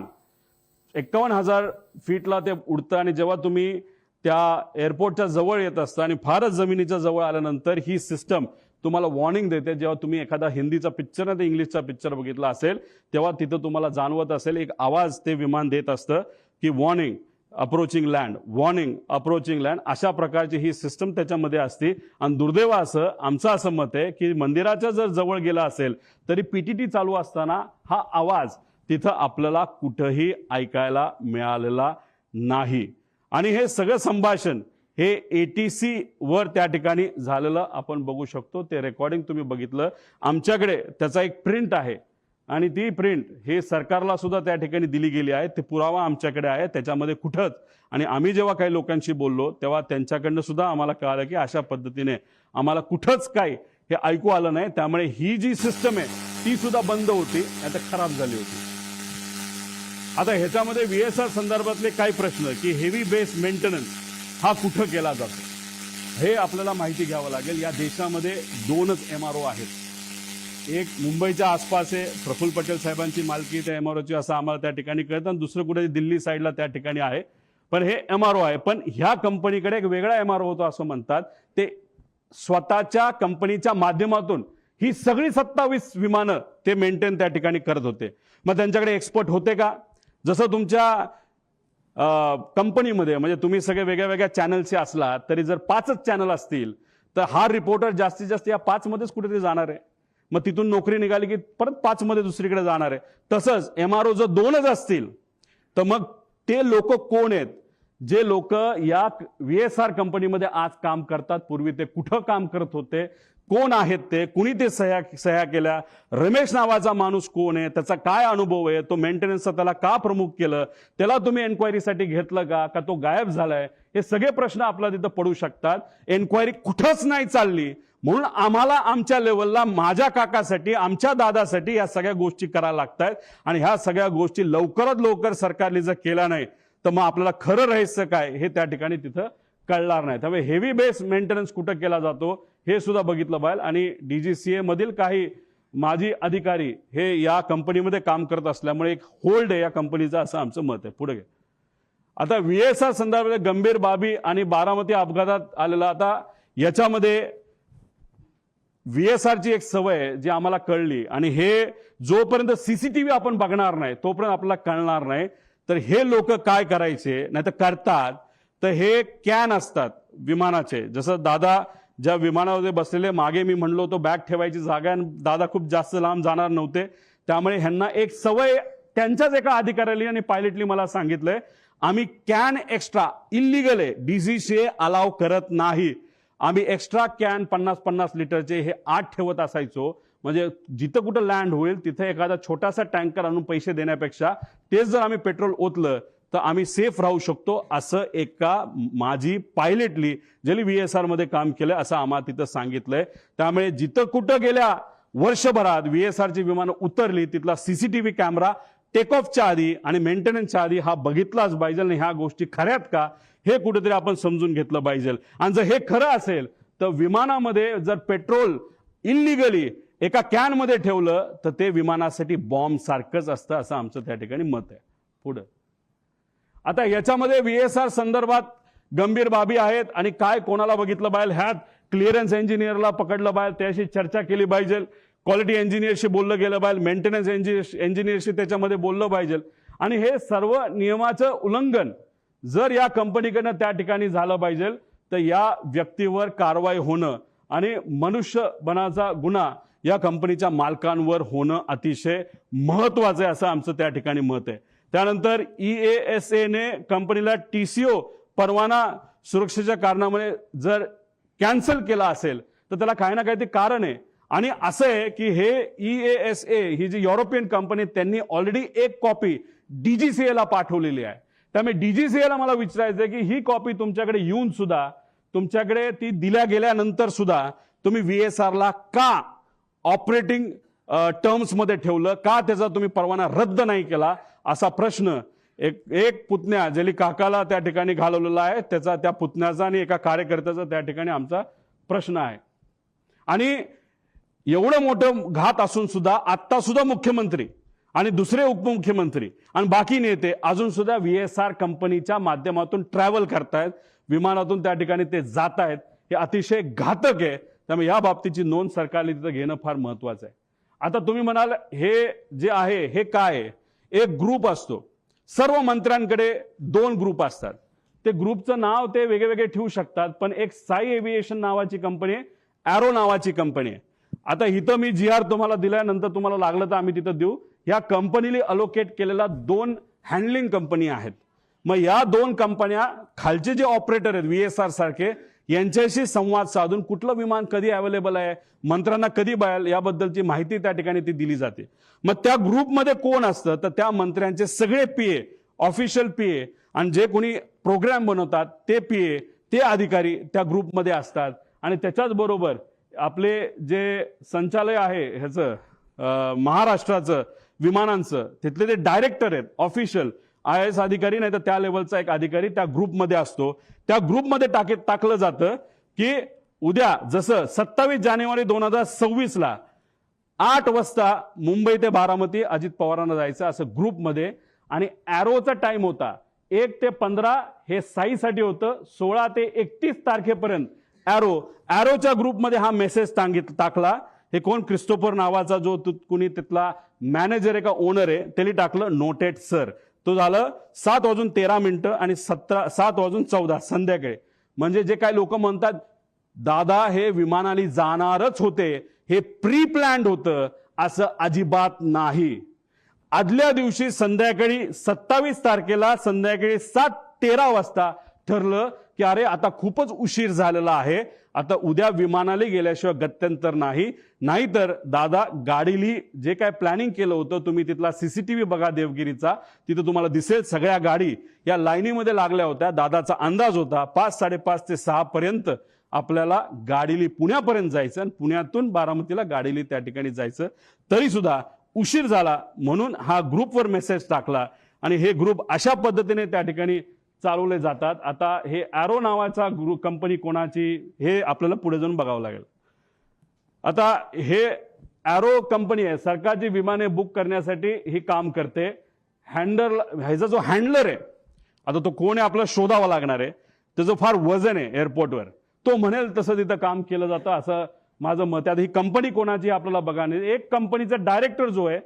51,000 फीटला ते उडतं आणि जेव्हा तुम्ही त्या एअरपोर्टच्या जवळ येत असता आणि फारच जमिनीच्या जवळ आल्यानंतर ही सिस्टम तुम्हाला वॉर्निंग देते. जेव्हा तुम्ही एखादा हिंदीचा पिक्चर नाही तर इंग्लिशचा पिक्चर बघितला असेल तेव्हा तिथं तुम्हाला जाणवत असेल एक आवाज ते विमान देत असतं की warning approaching land, warning approaching land. अशा प्रकारची ही सिस्टम त्याच्यामध्ये असते. आणि दुर्दैव असं आमचं असं मत आहे की मंदिराच्या जर जवळ गेला असेल तरी पीटीटी चालू असताना हा आवाज तिथं आपल्याला कुठंही ऐकायला मिळालेला नाही. आणि हे सगळं संभाषण हे ATC वर त्या ठिकाणी झालेलं आपण बघू शकतो. ते रेकॉर्डिंग तुम्ही बघितलं. आमच्याकडे त्याचा एक प्रिंट आहे आणि ती प्रिंट हे सरकारला सुद्धा त्या ठिकाणी दिली गेली आहे. ते पुरावा आमच्याकडे आहे. त्याच्यामध्ये कुठंच आणि आम्ही जेव्हा काही लोकांशी बोललो तेव्हा त्यांच्याकडनं सुद्धा आम्हाला कळालं की अशा पद्धतीने आम्हाला कुठंच काही हे ऐकू आलं नाही. त्यामुळे ही जी सिस्टम आहे ती सुद्धा बंद होती, आता खराब झाली होती. आता ह्याच्यामध्ये VSR संदर्भातले काही प्रश्न की हेवी बेस मेंटेनन्स हा कुठं केला जातो हे आपल्याला माहिती घ्यावं लागेल. या देशामध्ये 2च MRO आहेत. एक मुंबईच्या आसपास आहे, प्रफुल्ल पटेल साहेबांची मालकी त्या MROची असं आम्हाला त्या ठिकाणी कळतं, आणि दुसरं कुठे दिल्ली साईडला त्या ठिकाणी आहे. पण हे MRO आहे. पण ह्या कंपनीकडे एक वेगळा MRO होतो असं म्हणतात. ते स्वतःच्या कंपनीच्या माध्यमातून ही सगळी 27 विमानं ते मेंटेन त्या ठिकाणी करत होते. मग त्यांच्याकडे एक्सपर्ट होते का? जसं तुमच्या कंपनीमध्ये म्हणजे तुम्ही सगळे वेगळ्या वेगळ्या चॅनलचे असला तरी जर 5च चॅनल असतील तर हा रिपोर्टर जास्तीत जास्त या 5 मध्येच कुठेतरी जाणार आहे. मग तिथून नोकरी निघाली की परत 5 मध्ये दुसरीकडे जाणार आहे. तसंच MRO जर 2च असतील तर मग ते लोक कोण आहेत जे लोक या VSR कंपनीमध्ये आज काम करतात? पूर्वी ते कुठं काम करत होते? कोण आहेत ते? कुणी ते सह्या केल्या? रमेश नावाचा माणूस कोण आहे? त्याचा काय अनुभव आहे? तो मेंटेनन्सचा त्याला का प्रमुख केलं? त्याला तुम्ही एन्क्वायरीसाठी घेतलं का तो गायब झालाय? हे सगळे प्रश्न आपल्याला तिथं पडू शकतात. एन्क्वायरी कुठंच नाही चालली म्हणून आम्हाला आमच्या लेवलला माझ्या काकासाठी आमच्या दादासाठी या सगळ्या गोष्टी करायला लागतात. आणि ह्या सगळ्या गोष्टी लवकरात लवकर सरकारने जर केल्या नाही तर मग आपल्याला खरं रहस्य काय हे त्या ठिकाणी तिथं कळणार नाही. त्यामुळे हेवी बेस मेंटेनन्स कुठं केला जातो हे सुद्धा बघितलं पाहिजे. आणि DGCA मधील काही माजी अधिकारी हे या कंपनीमध्ये काम करत असल्यामुळे एक होल्ड आहे या कंपनीचा असं आमचं मत आहे. पुढे आता VSR संदर्भात गंभीर बाबी आणि बारामती अपघातात आलेला. आता याच्यामध्ये VSR ची एक सवय आहे जी आम्हाला कळली आणि हे जोपर्यंत CCTV आपण बघणार नाही तोपर्यंत आपल्याला कळणार नाही. तर हे लोक काय करायचे नाही तर करतात तर हे कॅन असतात विमानाचे. जसं दादा ज्या विमानामध्ये बसलेले मागे मी म्हणलो होतो बॅग ठेवायची जागा आणि दादा खूप जास्त लांब जाणार नव्हते. त्यामुळे ह्यांना एक सवय त्यांच्याच एका अधिकाऱ्याने आणि पायलटली मला सांगितलंय आम्ही कॅन एक्स्ट्रा इल्लीगल आहे, DGCA अलाव करत नाही. आम्ही एक्स्ट्रा कॅन 50-50 लिटरचे हे 8 ठेवत असायचो. म्हणजे जिथं कुठं लँड होईल तिथं एखादा छोटासा टँकर आणून पैसे देण्यापेक्षा तेच जर आम्ही पेट्रोल ओतलं तर आम्ही सेफ राहू शकतो असं एका माझी पायलटली ज्यांनी VSR मध्ये काम केलं असं आम्हाला तिथं सांगितलंय. त्यामुळे जिथं कुठं गेल्या वर्षभरात VSR ची विमानं उतरली तिथला CCTV कॅमेरा टेक ऑफच्या आधी आणि मेंटेनन्सच्या आधी हा बघितलाच पाहिजे. आणि ह्या गोष्टी खऱ्यात का हे कुठेतरी आपण समजून घेतलं पाहिजे. आणि जर हे खरं असेल तर विमानामध्ये जर पेट्रोल इल्लीगली एका कॅन मध्ये ठेवलं तर ते विमानासाठी बॉम्ब सारखंच असतं असं आमचं त्या ठिकाणी मत आहे. पुढे आता याच्यामध्ये VSR संदर्भात गंभीर बाबी आहेत आणि काय कोणाला बघितलं पाहिजे, ह्यात क्लिअरन्स इंजिनियरला पकडलं पाहिजे, त्याशी चर्चा केली पाहिजे, क्वालिटी इंजिनियरशी बोललं गेलं पाहिजे, मेंटेनन्स इंजिनियरशी त्याच्यामध्ये बोललं पाहिजे. आणि हे सर्व नियमाचं उल्लंघन जर या कंपनीकडनं त्या ठिकाणी झालं पाहिजे तर या व्यक्तीवर कारवाई होणं आणि मनुष्यबळाचा गुन्हा या कंपनीच्या मालकांवर होणं अतिशय महत्वाचं आहे असं आमचं त्या ठिकाणी मत आहे. त्यानंतर EASA ने कंपनीला TCO परवाना सुरक्षेच्या कारणामुळे जर कॅन्सल केला असेल तर त्याला काही ना काही ते कारण आहे. आणि असं आहे की हे EASA ही जी युरोपियन कंपनी त्यांनी ऑलरेडी एक कॉपी DGCA ला पाठवलेली आहे. त्यामुळे डीजीसीएला मला विचारायचं आहे की ही कॉपी तुमच्याकडे येऊन सुद्धा तुमच्याकडे ती दिल्या गेल्यानंतर सुद्धा तुम्ही VSRला का ऑपरेटिंग टर्म्समध्ये ठेवलं, का त्याचा तुम्ही परवाना रद्द नाही केला, असा प्रश्न एक पुतण्या ज्याला काकाला त्या ठिकाणी घालवलेला आहे त्या पुतण्याचा आणि एका कार्यकर्त्याचा त्या ठिकाणी आमचा प्रश्न आहे. आणि एवढं मोठं घात असून सुद्धा आत्ता सुद्धा मुख्यमंत्री आणि दुसरे उपमुख्यमंत्री आणि बाकी नेते अजून सुद्धा VSR कंपनीच्या माध्यमातून ट्रॅव्हल करतायत, विमानातून त्या ठिकाणी ते जात आहेत. हे अतिशय घातक आहे. त्यामुळे या बाबतीची नोंद सरकारने तिथं घेणं फार महत्वाचं आहे. आता तुम्ही म्हणाल हे जे आहे हे काय आहे? एक ग्रुप असतो, सर्व मंत्र्यांकडे 2 ग्रुप असतात. ते ग्रुपचं नाव ते वेगवेगळे ठेवू शकतात, पण एक साई एव्हिएशन नावाची कंपनी आहे, एरो नावाची कंपनी आहे. आता इथं मी GR तुम्हाला दिल्यानंतर तुम्हाला लागलं तर आम्ही तिथं देऊ. या कंपनीने अलोकेट केलेला 2 हँडलिंग कंपनी आहेत. मग या 2 कंपन्या खालचे जे ऑपरेटर आहेत VSR सारखे यांच्याशी संवाद साधून कुठलं विमान कधी अवेलेबल आहे, मंत्र्यांना कधी बाहेर याबद्दलची माहिती त्या ठिकाणी ती दिली जाते. मग त्या ग्रुपमध्ये कोण असतं तर त्या मंत्र्यांचे सगळे PA, ऑफिशियल PA आणि जे कोणी प्रोग्राम बनवतात ते PA, ते अधिकारी त्या ग्रुपमध्ये असतात. आणि त्याच्याच बरोबर आपले जे संचालय आहे ह्याचं महाराष्ट्राचं विमानांचं तिथले ते डायरेक्टर आहेत, ऑफिशियल IAS अधिकारी नाही तर त्या लेवलचा एक अधिकारी त्या ग्रुपमध्ये असतो. त्या ग्रुपमध्ये टाकलं जातं की उद्या जसं 27 जानेवारी 2026ला 8 वाजता मुंबई ते बारामती अजित पवारांना जायचं असं ग्रुपमध्ये. आणि एरोचा टाइम होता 1 ते 15, हे साईसाठी होतं 16 ते 31 तारखेपर्यंत. एरोच्या ग्रुपमध्ये हा मेसेज टाकला. हे कोण क्रिस्टोफर नावाचा जो कुणी तिथला मॅनेजर आहे का ओनर आहे त्याने टाकलं नोटेड सर. तो झालं 7:13 आणि 7:14 संध्याकाळी. म्हणजे जे काही लोक म्हणतात दादा हे विमानाने जाणारच होते, हे प्री प्लॅन्ड होतं, असं अजिबात नाही. आदल्या दिवशी संध्याकाळी 27 तारखेला संध्याकाळी 7:13 वाजता ठरलं की अरे आता खूपच उशीर झालेला आहे, आता उद्या विमानाला गेल्याशिवाय गत्यंतर नाही. नाहीतर दादा गाडीली जे काय प्लॅनिंग केलं होतं, तुम्ही तिथला CCTV बघा देवगिरीचा, तिथं तुम्हाला दिसेल सगळ्या गाडी या लाईनीमध्ये लागल्या होत्या. दादाचा अंदाज होता 5, 5:30 ते 6 पर्यंत आपल्याला गाडीली पुण्यापर्यंत जायचं आणि पुण्यातून बारामतीला गाडीली त्या ठिकाणी जायचं. तरी सुद्धा उशीर झाला म्हणून हा ग्रुपवर मेसेज टाकला आणि हे ग्रुप अशा पद्धतीने त्या ठिकाणी चालवले जातात. आता हे एरो नावाचा ग्रुप कंपनी कोणाची हे आपल्याला पुढे जाऊन बघावं लागेल. आता हे एरो कंपनी आहे, सरकारची विमाने बुक करण्यासाठी ही काम करते. ह्याचा जो हँडलर आहे आता तो कोण आहे आपल्याला शोधावा लागणार आहे. त्याचं फार वजन आहे एअरपोर्टवर, तो म्हणेल तसं तिथं काम केलं जातं असं माझं मत आहे. आता ही कंपनी कोणाची आपल्याला बघा नाही. एक कंपनीचा डायरेक्टर जो आहे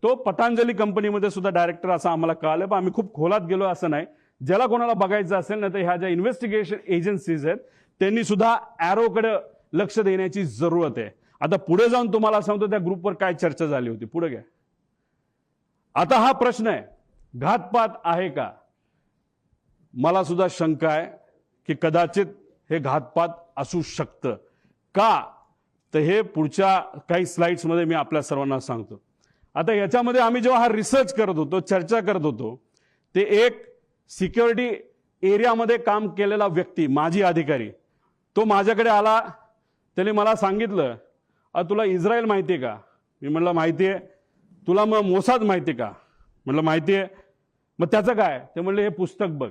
तो पतंजली कंपनीमध्ये सुद्धा डायरेक्टर असं आम्हाला कळालं, पण आम्ही खूप खोलात गेलो असं नाही. ज्याला कोणाला बघायचं असेल ना तर ह्या ज्या इन्व्हेस्टिगेशन एजन्सीज आहेत त्यांनी सुद्धा एरोकडे लक्ष देण्याची जरूरत आहे. आता पुढे जाऊन तुम्हाला सांगतो त्या ग्रुपवर काय चर्चा झाली होती, पुढे घ्या. आता हा प्रश्न आहे घातपात आहे का. मला सुद्धा शंका आहे की कदाचित हे घातपात असू शकतं. का तर हे पुढच्या काही स्लाइड्समध्ये मी आपल्या सर्वांना सांगतो. आता याच्यामध्ये आम्ही जेव्हा हा रिसर्च करत होतो, चर्चा करत होतो, ते एक सिक्युरिटी एरियामध्ये काम केलेला व्यक्ती, माजी अधिकारी, तो माझ्याकडे आला. त्याने मला सांगितलं तुला इस्रायल माहिती आहे का. मी म्हणलं माहिती आहे. तुला मग मोसाद माहिती आहे का. म्हणलं माहिती आहे. मग त्याचं काय. ते म्हणले हे पुस्तक बघ.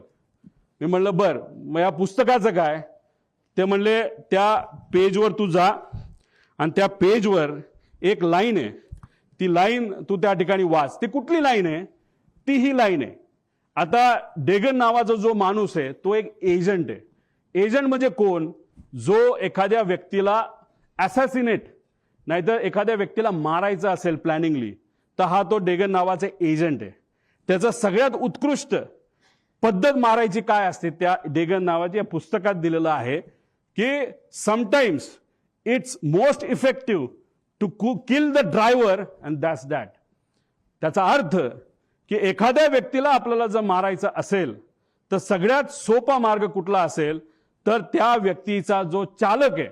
मी म्हणलं बर मग या पुस्तकाचं काय. ते म्हणले त्या पेजवर तू जा आणि त्या पेजवर एक लाईन आहे, ती लाईन तू त्या ठिकाणी वाच. ती कुठली लाईन आहे. ती ही लाईन आहे. आता डेगन नावाचा जो माणूस आहे तो एक एजंट आहे. एजंट म्हणजे कोण. जो एखाद्या व्यक्तीला असॅसिनेट नाहीतर एखाद्या व्यक्तीला मारायचं असेल प्लॅनिंगली तर हा तो डेगन नावाचा एजंट आहे. त्याचं सगळ्यात उत्कृष्ट पद्धत मारायची काय असते त्या डेगन नावाच्या पुस्तकात दिलेलं आहे की sometimes it's most effective to kill the driver and that's that. त्याचा अर्थ की एखाद्या व्यक्तीला आपल्याला जर मारायचं असेल तर सगळ्यात सोपा मार्ग कुठला असेल तर त्या व्यक्तीचा जो चालक आहे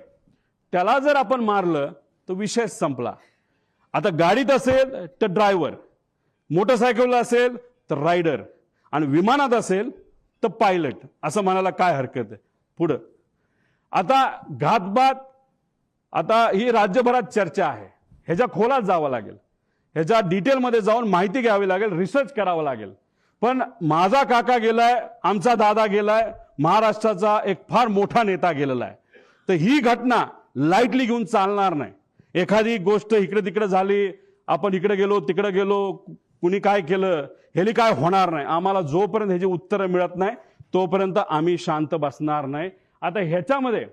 त्याला जर आपण मारलं तर विषय संपला. आता गाडीत असेल तर ड्रायव्हर, मोटरसायकलला असेल तर रायडर आणि विमानात असेल तर पायलट असं म्हणायला काय हरकत आहे. पुढं आता घातपात, आता ही राज्यभरात चर्चा आहे, ह्याच्या खोलात जावं लागेल, ह्याच्या डिटेलमध्ये जाऊन माहिती घ्यावी लागेल, रिसर्च करावं लागेल. पण माझा काका गेलाय, आमचा दादा गेलाय, महाराष्ट्राचा एक फार मोठा नेता गेलेला आहे. तर ही घटना लाईटली घेऊन चालणार नाही. एखादी गोष्ट इकडे तिकडे झाली, आपण इकडे गेलो तिकडे गेलो, कुणी काय केलं, ह्याली काय होणार नाही. आम्हाला जोपर्यंत ह्याची उत्तरं मिळत नाही तोपर्यंत आम्ही शांत बसणार नाही. आता ह्याच्यामध्ये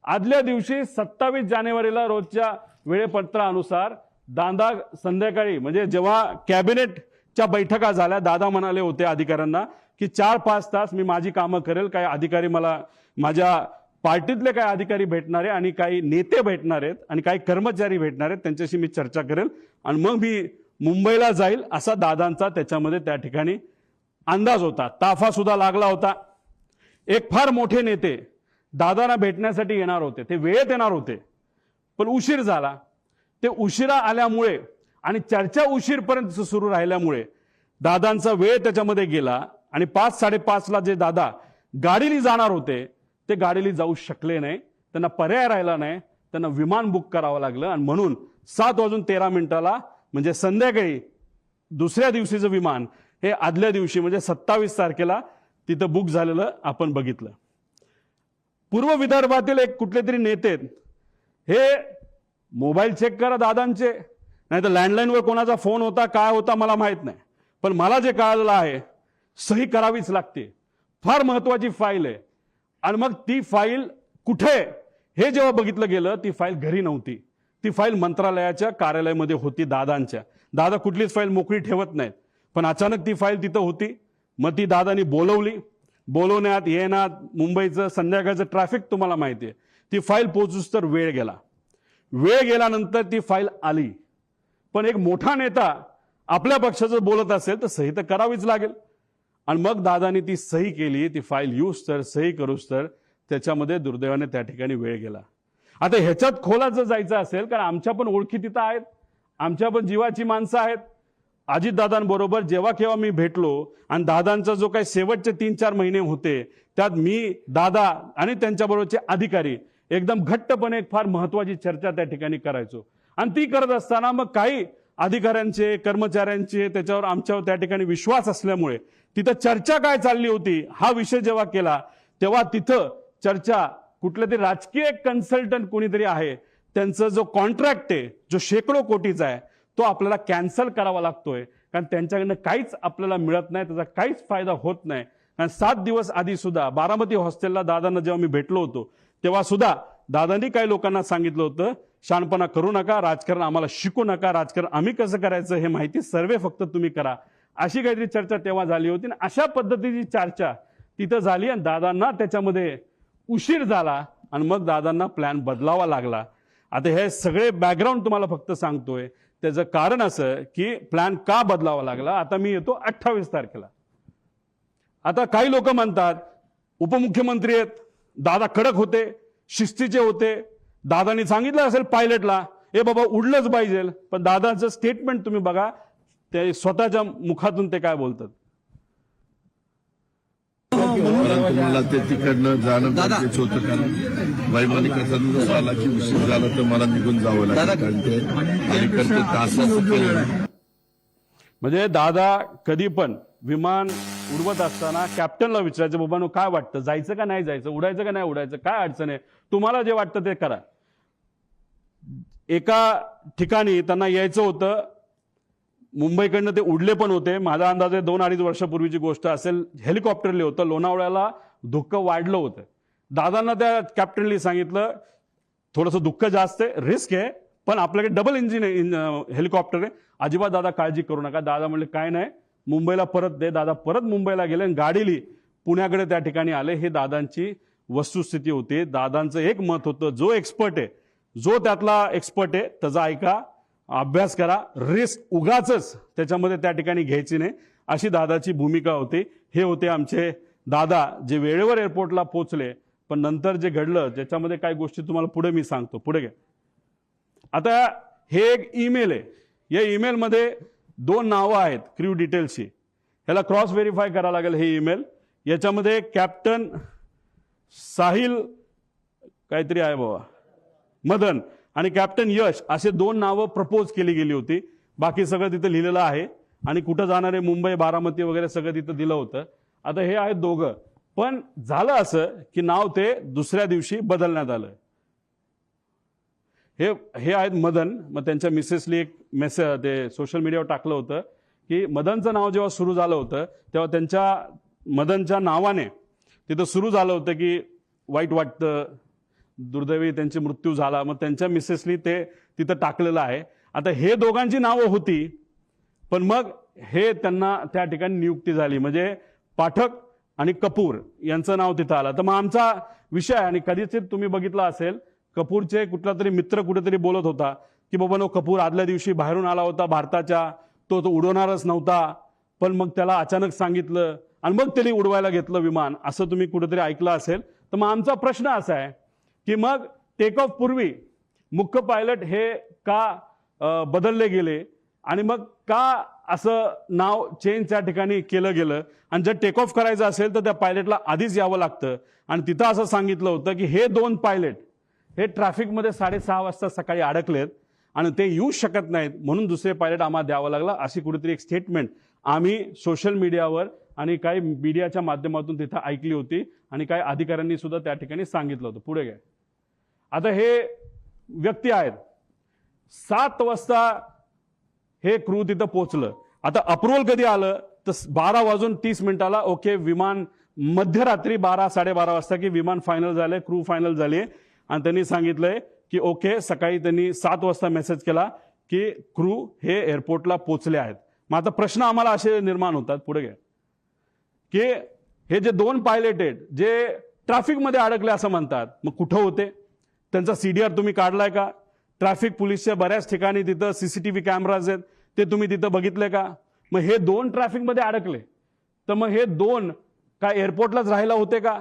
आदल्या दिवशी 27 जानेवारीला रोजच्या वेळेपत्रानुसार दादा संध्याकाळी म्हणजे जेव्हा कॅबिनेटच्या बैठका झाल्या, दादा म्हणाले होते अधिकाऱ्यांना की 4-5 तास मी माझी कामं करेल, काही अधिकारी मला, माझ्या पार्टीतले काही अधिकारी भेटणारे आणि काही नेते भेटणार आहेत आणि काही कर्मचारी भेटणार आहेत, त्यांच्याशी मी चर्चा करेल आणि मग मी मुंबईला जाईल, असा दादांचा त्याच्यामध्ये त्या ठिकाणी अंदाज होता. ताफा सुद्धा लागला होता. एक फार मोठे नेते दादांना भेटण्यासाठी येणार होते, ते वेळेत येणार होते, पण उशीर झाला. ते उशिरा आल्यामुळे आणि चर्चा उशीरपर्यंत सुरू राहिल्यामुळे दादांचा वेळ त्याच्यामध्ये गेला आणि 5-5:30ला जे दादा गाडीने जाणार होते ते गाडीने जाऊ शकले नाही. त्यांना पर्याय राहिला नाही, त्यांना विमान बुक करावं लागलं आणि म्हणून 7:13 म्हणजे संध्याकाळी दुसऱ्या दिवशीचं विमान हे आदल्या दिवशी म्हणजे 27 तारखेला तिथं बुक झालेलं आपण बघितलं. पूर्व विदर्भातील एक कुठले तरी नेते हे मोबाईल चेक करा दादांचे, नाही तर लँडलाईनवर कोणाचा फोन होता काय होता मला माहित नाही, पण मला जे कळालेलं आहे सही करावीच लागते. फार महत्वाची फाईल आहे. आणि मग ती फाईल कुठे हे जेव्हा बघितलं गेलं, ती फाईल घरी नव्हती, ती फाईल मंत्रालयाच्या कार्यालयामध्ये होती दादांच्या. दादा कुठलीच फाईल मोकळी ठेवत नाहीत, पण अचानक ती फाईल तिथं होती. मग ती दादानी बोलवली. बोलवण्यात येण्यात मुंबईचं संध्याकाळचं ट्रॅफिक तुम्हाला माहिती आहे. ती फाईल पोहोचूस तर वेळ गेला. वेळ गेल्यानंतर ती फाईल आली. पण एक मोठा नेता आपल्या पक्षाचं बोलत असेल तर सही तर करावीच लागेल. आणि मग दादानी ती सही केली. ती फाईल यूज तर सही करूस तर त्याच्यामध्ये दुर्दैवाने त्या ठिकाणी वेळ गेला. आता ह्याच्यात खोलात जर जायचं असेल, कारण आमच्या पण ओळखी तिथं आहेत, आमच्या पण जीवाची माणसं आहेत. अजितदादांबरोबर जेव्हा केव्हा मी भेटलो आणि दादांचा जो काही शेवटचे 3-4 महिने होते त्यात मी, दादा आणि त्यांच्याबरोबरचे अधिकारी एकदम घट्टपणे एक फार महत्वाची चर्चा त्या ठिकाणी करायचो. आणि ती करत असताना मग काही अधिकाऱ्यांचे, कर्मचाऱ्यांचे त्याच्यावर आमच्यावर त्या ठिकाणी विश्वास असल्यामुळे तिथं चर्चा काय चालली होती हा विषय जेव्हा केला, तेव्हा तिथं चर्चा कुठले तरी राजकीय कन्सल्टंट कोणीतरी आहे, त्यांचा जो कॉन्ट्रॅक्ट आहे जो शेकडो कोटीचा आहे तो आपल्याला कॅन्सल करावा लागतोय. कारण त्यांच्याकडनं काहीच आपल्याला मिळत नाही, त्याचा काहीच फायदा होत नाही. कारण 7 दिवस आधी सुद्धा बारामती हॉस्टेलला दादांना जेव्हा मी भेटलो होतो तेव्हा सुद्धा दादांनी काही लोकांना सांगितलं होतं, शहाणपणा करू नका, राजकारण आम्हाला शिकू नका, राजकारण आम्ही कसं करायचं हे माहिती सर्वे फक्त तुम्ही करा, अशी काहीतरी चर्चा तेव्हा झाली होती. आणि अशा पद्धतीची चर्चा तिथं झाली आणि दादांना त्याच्यामध्ये उशीर झाला आणि मग दादांना प्लॅन बदलावा लागला. आता हे सगळे बॅकग्राऊंड तुम्हाला फक्त सांगतोय. त्याचं कारण असं की प्लॅन का बदलावा लागला. आता मी येतो 28 तारखेला. आता काही लोक म्हणतात उपमुख्यमंत्री आहेत, दादा कडक होते, शिस्तीचे होते, दादांनी सांगितलं असेल पायलटला ए बाबा उडलंच पाहिजे. पण दादाचं स्टेटमेंट तुम्ही बघा, ते स्वतःच्या मुखातून ते काय बोलतात. परंतु मला ते तिकडनं जाणं गरजेचं होतं, कारण वैमानिकाचा दिवस आला की उशीर झाला तर मला निघून जावं लागलं. कारण ते अलीकडचे तास म्हणजे दादा कधी पण विमान उडवत असताना कॅप्टनला विचारायचं, बाबांनो काय वाटतं, जायचं का नाही जायचं, उडायचं का नाही उडायचं, काय अडचण आहे, तुम्हाला जे वाटतं ते करा. एका ठिकाणी त्यांना यायचं होतं, मुंबईकडनं ते उडले पण होते. माझा अंदाज आहे 2-2.5 वर्षापूर्वीची गोष्ट असेल. हेलिकॉप्टरले होतं, लोणावळ्याला धुक्क वाढलं होतं. दादांना त्या कॅप्टनली सांगितलं थोडंसं दुःख जास्त आहे, रिस्क आहे, पण आपल्याकडे डबल इंजिन हेलिकॉप्टर आहे, अजिबात दादा काळजी करू नका. दादा म्हणले काय नाही, मुंबईला परत दे. दादा परत मुंबईला गेले आणि गाडीली पुण्याकडे त्या ठिकाणी आले. हे दादांची वस्तुस्थिती होती. दादांचं एक मत होतं, जो एक्सपर्ट आहे, जो त्यातला एक्सपर्ट आहे त्याचा ऐका, अभ्यास करा, रिस्क उगाचच त्याच्यामध्ये त्या ठिकाणी घ्यायची नाही, अशी दादाची भूमिका होती. हे होते आमचे दादा, जे वेळेवर एअरपोर्टला पोहोचले. पण नंतर जे घडलं त्याच्यामध्ये काही गोष्टी तुम्हाला पुढे मी सांगतो. पुढे घ्या. आता हे एक ईमेल आहे. या ईमेलमध्ये 2 नावं आहेत क्रू डिटेल्सची. ह्याला क्रॉस व्हेरीफाय करावं लागेल हे ईमेल. याच्यामध्ये कॅप्टन साहिल काहीतरी आहे बाबा मदन आणि कॅप्टन यश असे 2 नावं प्रपोज केली गेली होती. बाकी सगळं तिथं लिहिलेलं आहे आणि कुठं जाणारे मुंबई बारामती वगैरे सगळं तिथं दिलं होतं. आता हे आहेत दोघं, पण झालं असं की नाव ते दुसऱ्या दिवशी बदलण्यात आलं. हे आहेत मदन. मग त्यांच्या मिसेसली एक मेसेज ते सोशल मीडियावर टाकलं होतं की मदनचं नाव जेव्हा सुरू झालं होतं तेव्हा त्यांच्या मदनच्या नावाने तिथं सुरू झालं होतं की वाईट वाटतं, दुर्दैवी त्यांची मृत्यू झाला. मग त्यांच्या मिसेसनी ते तिथं टाकलेलं आहे. आता हे दोघांची नावं होती, पण मग हे त्यांना त्या ठिकाणी नियुक्ती झाली, म्हणजे पाठक आणि कपूर यांचं नाव तिथं आलं. तर मग आमचा विषय आणि कधीच तुम्ही बघितलं असेल कपूरचे कुठला तरी मित्र कुठेतरी बोलत होता की बाबा नो कपूर आदल्या दिवशी बाहेरून आला होता भारताच्या, तो उडवणारच नव्हता, पण मग त्याला अचानक सांगितलं आणि मग त्यांनी उडवायला घेतलं विमान, असं तुम्ही कुठेतरी ऐकलं असेल. तर मग आमचा प्रश्न असा आहे की मग टेक ऑफ पूर्वी मुख्य पायलट हे का बदलले गेले आणि मग का असं नाव चेंज त्या ठिकाणी केलं गेलं. आणि जर टेक ऑफ करायचं असेल तर त्या पायलटला आधीच यावं लागतं. आणि तिथं असं सांगितलं होतं की हे 2 पायलट हे ट्रॅफिकमध्ये 6:30 वाजता सकाळी अडकलेत आणि ते येऊ शकत नाहीत, म्हणून दुसरे पायलट आम्हाला द्यावं लागलं, अशी कुठेतरी एक स्टेटमेंट आम्ही सोशल मीडियावर आणि काही मीडियाच्या माध्यमातून तिथं ऐकली होती आणि काही अधिकाऱ्यांनी सुद्धा त्या ठिकाणी सांगितलं होतं. पुढे घ्या. आता हे व्यक्ती आहेत 7 वाजता हे क्रू तिथं पोहोचलं. आता अप्रुव्हल कधी आलं तर 12:30 ओके, विमान मध्यरात्री 12-12:30 वाजता की विमान फायनल झालंय, क्रू फायनल झाली आणि त्यांनी सांगितलंय की ओके. सकाळी त्यांनी 7 वाजता मेसेज केला की क्रू हे एअरपोर्टला पोहोचले आहेत. मग आता प्रश्न आम्हाला असे निर्माण होतात, पुढे घ्या, की हे जे 2 पायलट आहेत जे ट्रॅफिकमध्ये अडकले असं म्हणतात, मग कुठं होते? त्यांचा CDR तुम्ही काढलाय का? ट्रॅफिक पोलीसच्या बऱ्याच ठिकाणी तिथं CCTV कॅमेराज आहेत, ते तुम्ही तिथं बघितले का? मग हे 2 ट्रॅफिकमध्ये अडकले तर मग हे 2 काय एअरपोर्टलाच राहायला होते का?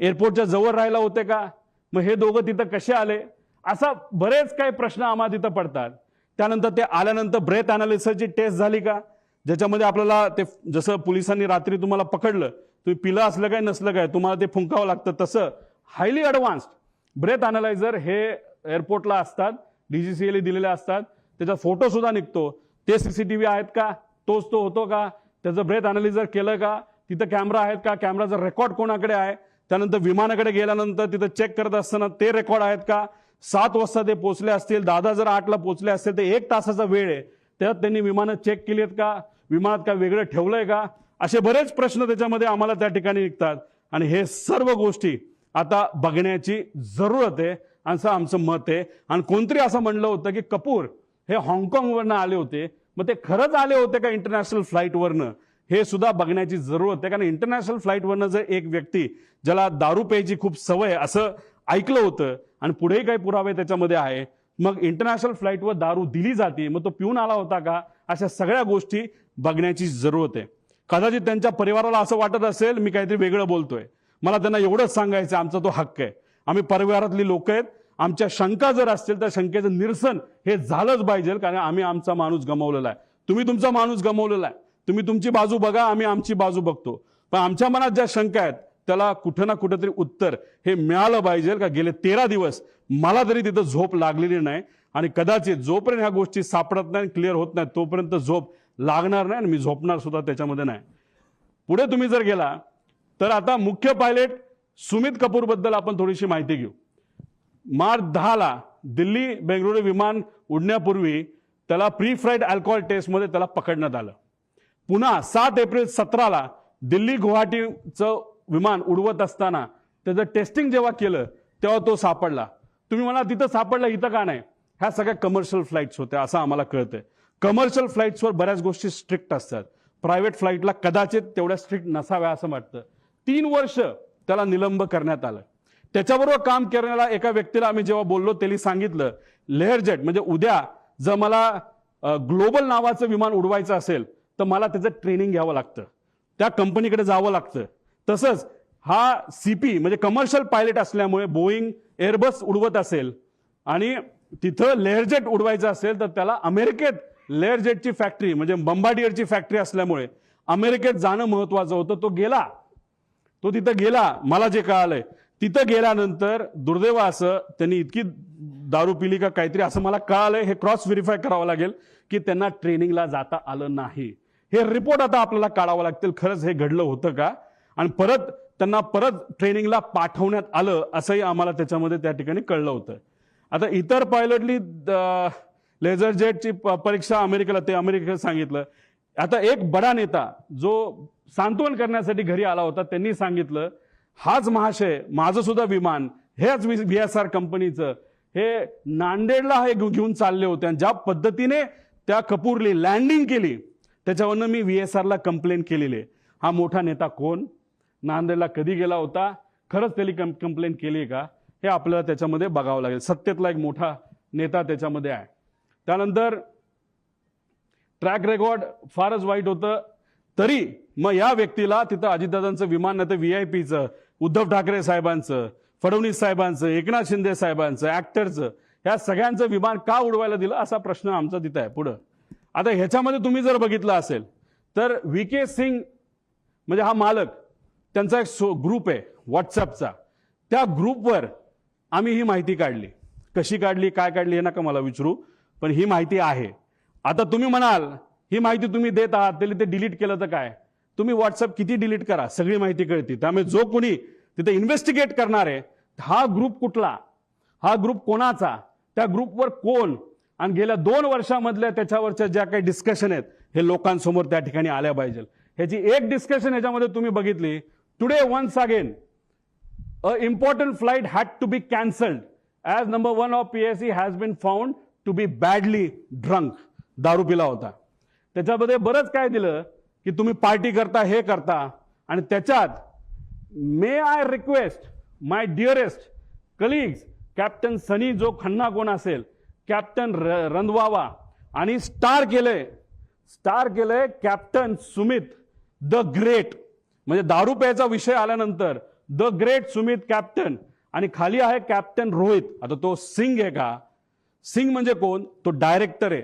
एअरपोर्टच्या जवळ राहायला होते का? मग हे दोघं तिथं कसे आले? असा बरेच काही प्रश्न आम्हाला तिथं पडतात. त्यानंतर ते आल्यानंतर ब्रेथ अनालिसिसची टेस्ट झाली का, ज्याच्यामध्ये आपल्याला ते जसं पोलिसांनी रात्री तुम्हाला पकडलं, तुम्ही पिलं असलं काय नसलं काय तुम्हाला ते फुंकावं लागतं, तसं हायली ॲडव्हान्स्ड ब्रेथ अनालायझर हे एअरपोर्टला असतात, DGCA दिलेले असतात. त्याचा फोटो सुद्धा निघतो. ते CCTV आहेत का, तोच तो होतो का, त्याचं ब्रेथ अनालिझर केलं का, तिथं कॅमेरा आहेत का, कॅमेराचा रेकॉर्ड कोणाकडे आहे, त्यानंतर विमानाकडे गेल्यानंतर तिथं चेक करत असताना ते रेकॉर्ड आहेत का, 7 वाजता ते पोहोचले असतील, दादा जर 8ला पोहोचले असतील तर 1 तासाचा वेळ आहे, त्यात त्यांनी विमानं चेक केली आहेत का, विमानात काय वेगळं ठेवलंय का, असे बरेच प्रश्न त्याच्यामध्ये आम्हाला त्या ठिकाणी निघतात. आणि हे सर्व गोष्टी आता बघण्याची जरूरत आहे असं आमचं मत आहे. आणि कोणतरी असं म्हणलं होतं की कपूर हे हाँगकाँगवरनं आले होते, मग ते खरंच आले होते का इंटरनॅशनल फ्लाईटवरनं, हे सुद्धा बघण्याची जरूरत आहे. कारण इंटरनॅशनल फ्लाईटवरनं जर एक व्यक्ती ज्याला दारू प्यायची खूप सवय असं ऐकलं होतं आणि पुढेही काही पुरावे त्याच्यामध्ये आहे, मग इंटरनॅशनल फ्लाईटवर दारू दिली जाते, मग तो पिऊन आला होता का, अशा सगळ्या गोष्टी बघण्याची जरूरत आहे. कदाचित त्यांच्या परिवाराला असं वाटत असेल मी काहीतरी वेगळं बोलतोय. मला त्यांना एवढंच सांगायचं, आमचा तो हक्क आहे, आम्ही परिवारातली लोक आहेत, आमच्या शंका जर असतील तर शंकेचं निरसन हे झालंच पाहिजे, कारण आम्ही आमचा माणूस गमावलेला आहे, तुम्ही तुमचा माणूस गमावलेला आहे, तुम्ही तुमची बाजू बघा, आम्ही आमची बाजू बघतो. पण आमच्या मनात ज्या शंका आहेत त्याला कुठं ना कुठेतरी उत्तर हे मिळालं पाहिजे. का गेले 13 दिवस मला तरी तिथं झोप लागलेली नाही आणि कदाचित जोपर्यंत ह्या गोष्टी सापडत नाही, क्लिअर होत नाही, तोपर्यंत झोप लागणार नाही आणि मी झोपणार सुद्धा त्याच्यामध्ये नाही. पुढे तुम्ही जर गेला तर आता मुख्य पायलट सुमित कपूर बद्दल आपण थोडीशी माहिती घेऊ. मार्च 10ला दिल्ली बेंगळुरू विमान उडण्यापूर्वी त्याला प्री फ्लाईट अल्कोहोल टेस्टमध्ये त्याला पकडण्यात आलं. पुन्हा 7 एप्रिल 17ला दिल्ली गुवाहाटीचं विमान उडवत असताना त्याचं टेस्टिंग जेव्हा केलं तेव्हा तो सापडला. तुम्ही म्हणा तिथं सापडला, इथं का नाही? ह्या सगळ्या कमर्शियल फ्लाईट्स होत्या असं आम्हाला कळतंय. कमर्शियल फ्लाईट्सवर बऱ्याच गोष्टी स्ट्रिक्ट असतात, प्रायव्हेट फ्लाईटला कदाचित तेवढ्या स्ट्रिक्ट नसाव्या असं वाटतं. 3 वर्ष त्याला निलंब करण्यात आलं. त्याच्याबरोबर काम करण्याला एका व्यक्तीला आम्ही जेव्हा बोललो त्यांनी सांगितलं लेहरजेट म्हणजे उद्या जर मला ग्लोबल नावाचं विमान उडवायचं असेल तर मला त्याचं ट्रेनिंग घ्यावं लागतं, त्या कंपनीकडे जावं लागतं. तसंच हा CP म्हणजे कमर्शियल पायलट असल्यामुळे बोईंग एअरबस उडवत असेल आणि तिथं लेहरजेट उडवायचं असेल तर त्याला अमेरिकेत लेहरजेटची फॅक्टरी म्हणजे बंबाडियरची फॅक्टरी असल्यामुळे अमेरिकेत जाणं महत्वाचं होतं. तो तिथं गेला. मला जे कळालंय तिथं गेल्यानंतर दुर्दैव असं त्यांनी इतकी दारू पिली का काहीतरी असं मला कळालंय. हे क्रॉस व्हेरीफाय करावं लागेल की त्यांना ट्रेनिंगला जाता आलं नाही. हे रिपोर्ट आता आपल्याला काढावं लागतील खरंच हे घडलं होतं का, आणि त्यांना परत ट्रेनिंगला पाठवण्यात आलं असंही आम्हाला त्याच्यामध्ये त्या ठिकाणी कळलं होतं. आता इतर पायलटली लेझर जेटची परीक्षा अमेरिकेला सांगितलं. आता एक बडा नेता जो सांत्वन करण्यासाठी घरी आला होता त्यांनी सांगितलं, हाच महाशय माझं सुद्धा विमान हेच VSR कंपनीचं हे नांदेडला हे घेऊन चालले होते, आणि ज्या पद्धतीने त्या कपूरली लँडिंग केली त्याच्यावरनं मी VSRला कंप्लेंट केलेली आहे. हा मोठा नेता कोण, नांदेडला कधी गेला होता, खरंच त्यांनी कंप्लेंट केली का, हे आपल्याला त्याच्यामध्ये बघावं लागेल. सत्तेतला एक मोठा नेता त्याच्यामध्ये आहे. त्यानंतर ट्रॅक रेकॉर्ड फारच वाईट होतं. तरी मग या व्यक्तीला तिथं अजितदादांचं विमान नाही तर VIPचं, उद्धव ठाकरे साहेबांचं, फडणवीस साहेबांचं, एकनाथ शिंदे साहेबांचं, ऍक्टरचं, ह्या सगळ्यांचं विमान का उडवायला दिलं असा प्रश्न आमचा तिथं आहे. पुढं आता ह्याच्यामध्ये तुम्ही जर बघितलं असेल तर VK सिंग म्हणजे हा मालक, त्यांचा एक ग्रुप आहे व्हॉट्सअपचा. त्या ग्रुपवर आम्ही ही माहिती काढली. कशी काढली, काय काढली हे नका मला विचारू, पण ही माहिती आहे. आता तुम्ही म्हणाल ही माहिती तुम्ही देत आहात त्याला ते डिलीट केलं तर काय, तुम्ही व्हॉट्सअप किती डिलीट करा सगळी माहिती कळते. त्यामुळे जो कोणी तिथे इन्व्हेस्टिगेट करणार आहे हा ग्रुप कुठला, हा ग्रुप कोणाचा, त्या ग्रुपवर कोण, आणि गेल्या 2 वर्षामधल्या त्याच्यावरच्या ज्या काही डिस्कशन आहेत हे लोकांसमोर त्या ठिकाणी आल्या पाहिजे. ह्याची एक डिस्कशन ह्याच्यामध्ये तुम्ही बघितली. Today once again a important flight had to be cancelled as number 1 of PSC has been found to be badly drunk. दारू पिला होता. त्याच्यामध्ये बरंच काय दिलं की तुम्ही पार्टी करता हे करता, आणि त्याच्यात may I request my dearest colleagues captain Sunny जो खन्ना कोण असेल, कॅप्टन रंधवावा, आणि स्टार केलंय कॅप्टन सुमित द ग्रेट. म्हणजे दारू प्यायचा विषय आल्यानंतर द ग्रेट सुमित कॅप्टन, आणि खाली आहे कॅप्टन रोहित. आता तो सिंग आहे का, सिंग म्हणजे कोण, तो डायरेक्टर आहे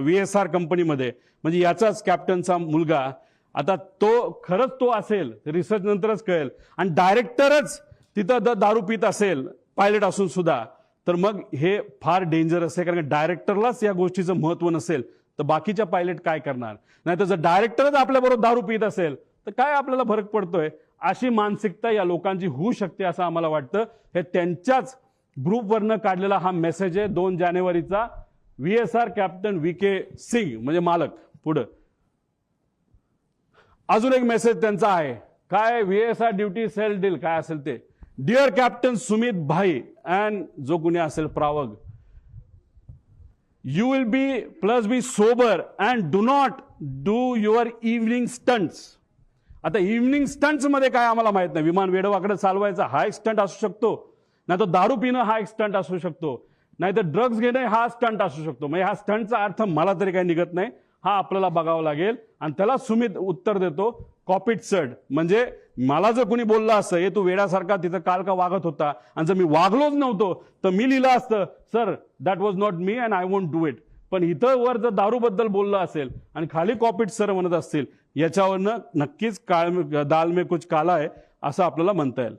VSR कंपनीमध्ये, म्हणजे याचाच कॅप्टनचा मुलगा. आता तो खरंच तो असेल रिसर्च नंतरच कळेल, आणि डायरेक्टरच तिथं दारू पित असेल पायलट असून सुद्धा, तर मग हे फार डेंजरस आहे. कारण डायरेक्टरलाच या गोष्टीचं महत्व नसेल तर बाकीच्या पायलट काय करणार. नाही तर जर डायरेक्टरच आपल्याबरोबर दारू पित असेल तर काय आपल्याला फरक पडतोय, अशी मानसिकता या लोकांची होऊ शकते असं आम्हाला वाटतं. हे त्यांच्याच ग्रुपवरनं काढलेला हा मेसेज आहे 2 जानेवारीचा. VSR कॅप्टन VK सिंग म्हणजे मालक. पुढं अजून एक मेसेज त्यांचा आहे काय, VSR ड्युटी सेल डील काय असेल ते, डिअर कॅप्टन सुमित भाई अँड जो कुणी असेल प्रावग, you will be sober and do not do your evening stunts. आता इव्हनिंग स्टंट्स मध्ये काय आम्हाला माहित नाही. विमान वेडवाकडे चालवायचा हा एक स्टंट असू शकतो, नाही तर दारू पिणं हा एक स्टंट असू शकतो, नाही तर ड्रग्ज घेणं हा स्टंट असू शकतो. म्हणजे हा स्टंटचा अर्थ मला तरी काही निघत नाही. हा आपल्याला बघावं लागेल. आणि त्याला सुमित उत्तर देतो कॉपीट सर्ड. म्हणजे मला जर कोणी बोललं असतं हे तू वेड्यासारखा तिथं काल का वागत होता, आणि जर मी वागलोच नव्हतो तर मी लिहिलं असतं sir that was not me and I won't do it. पण इथं वर जर दारूबद्दल बोललं असेल आणि खाली कॉपीट सर म्हणत असतील, याच्यावरनं नक्कीच दाल में कुछ काला आहे असं आपल्याला म्हणता येईल.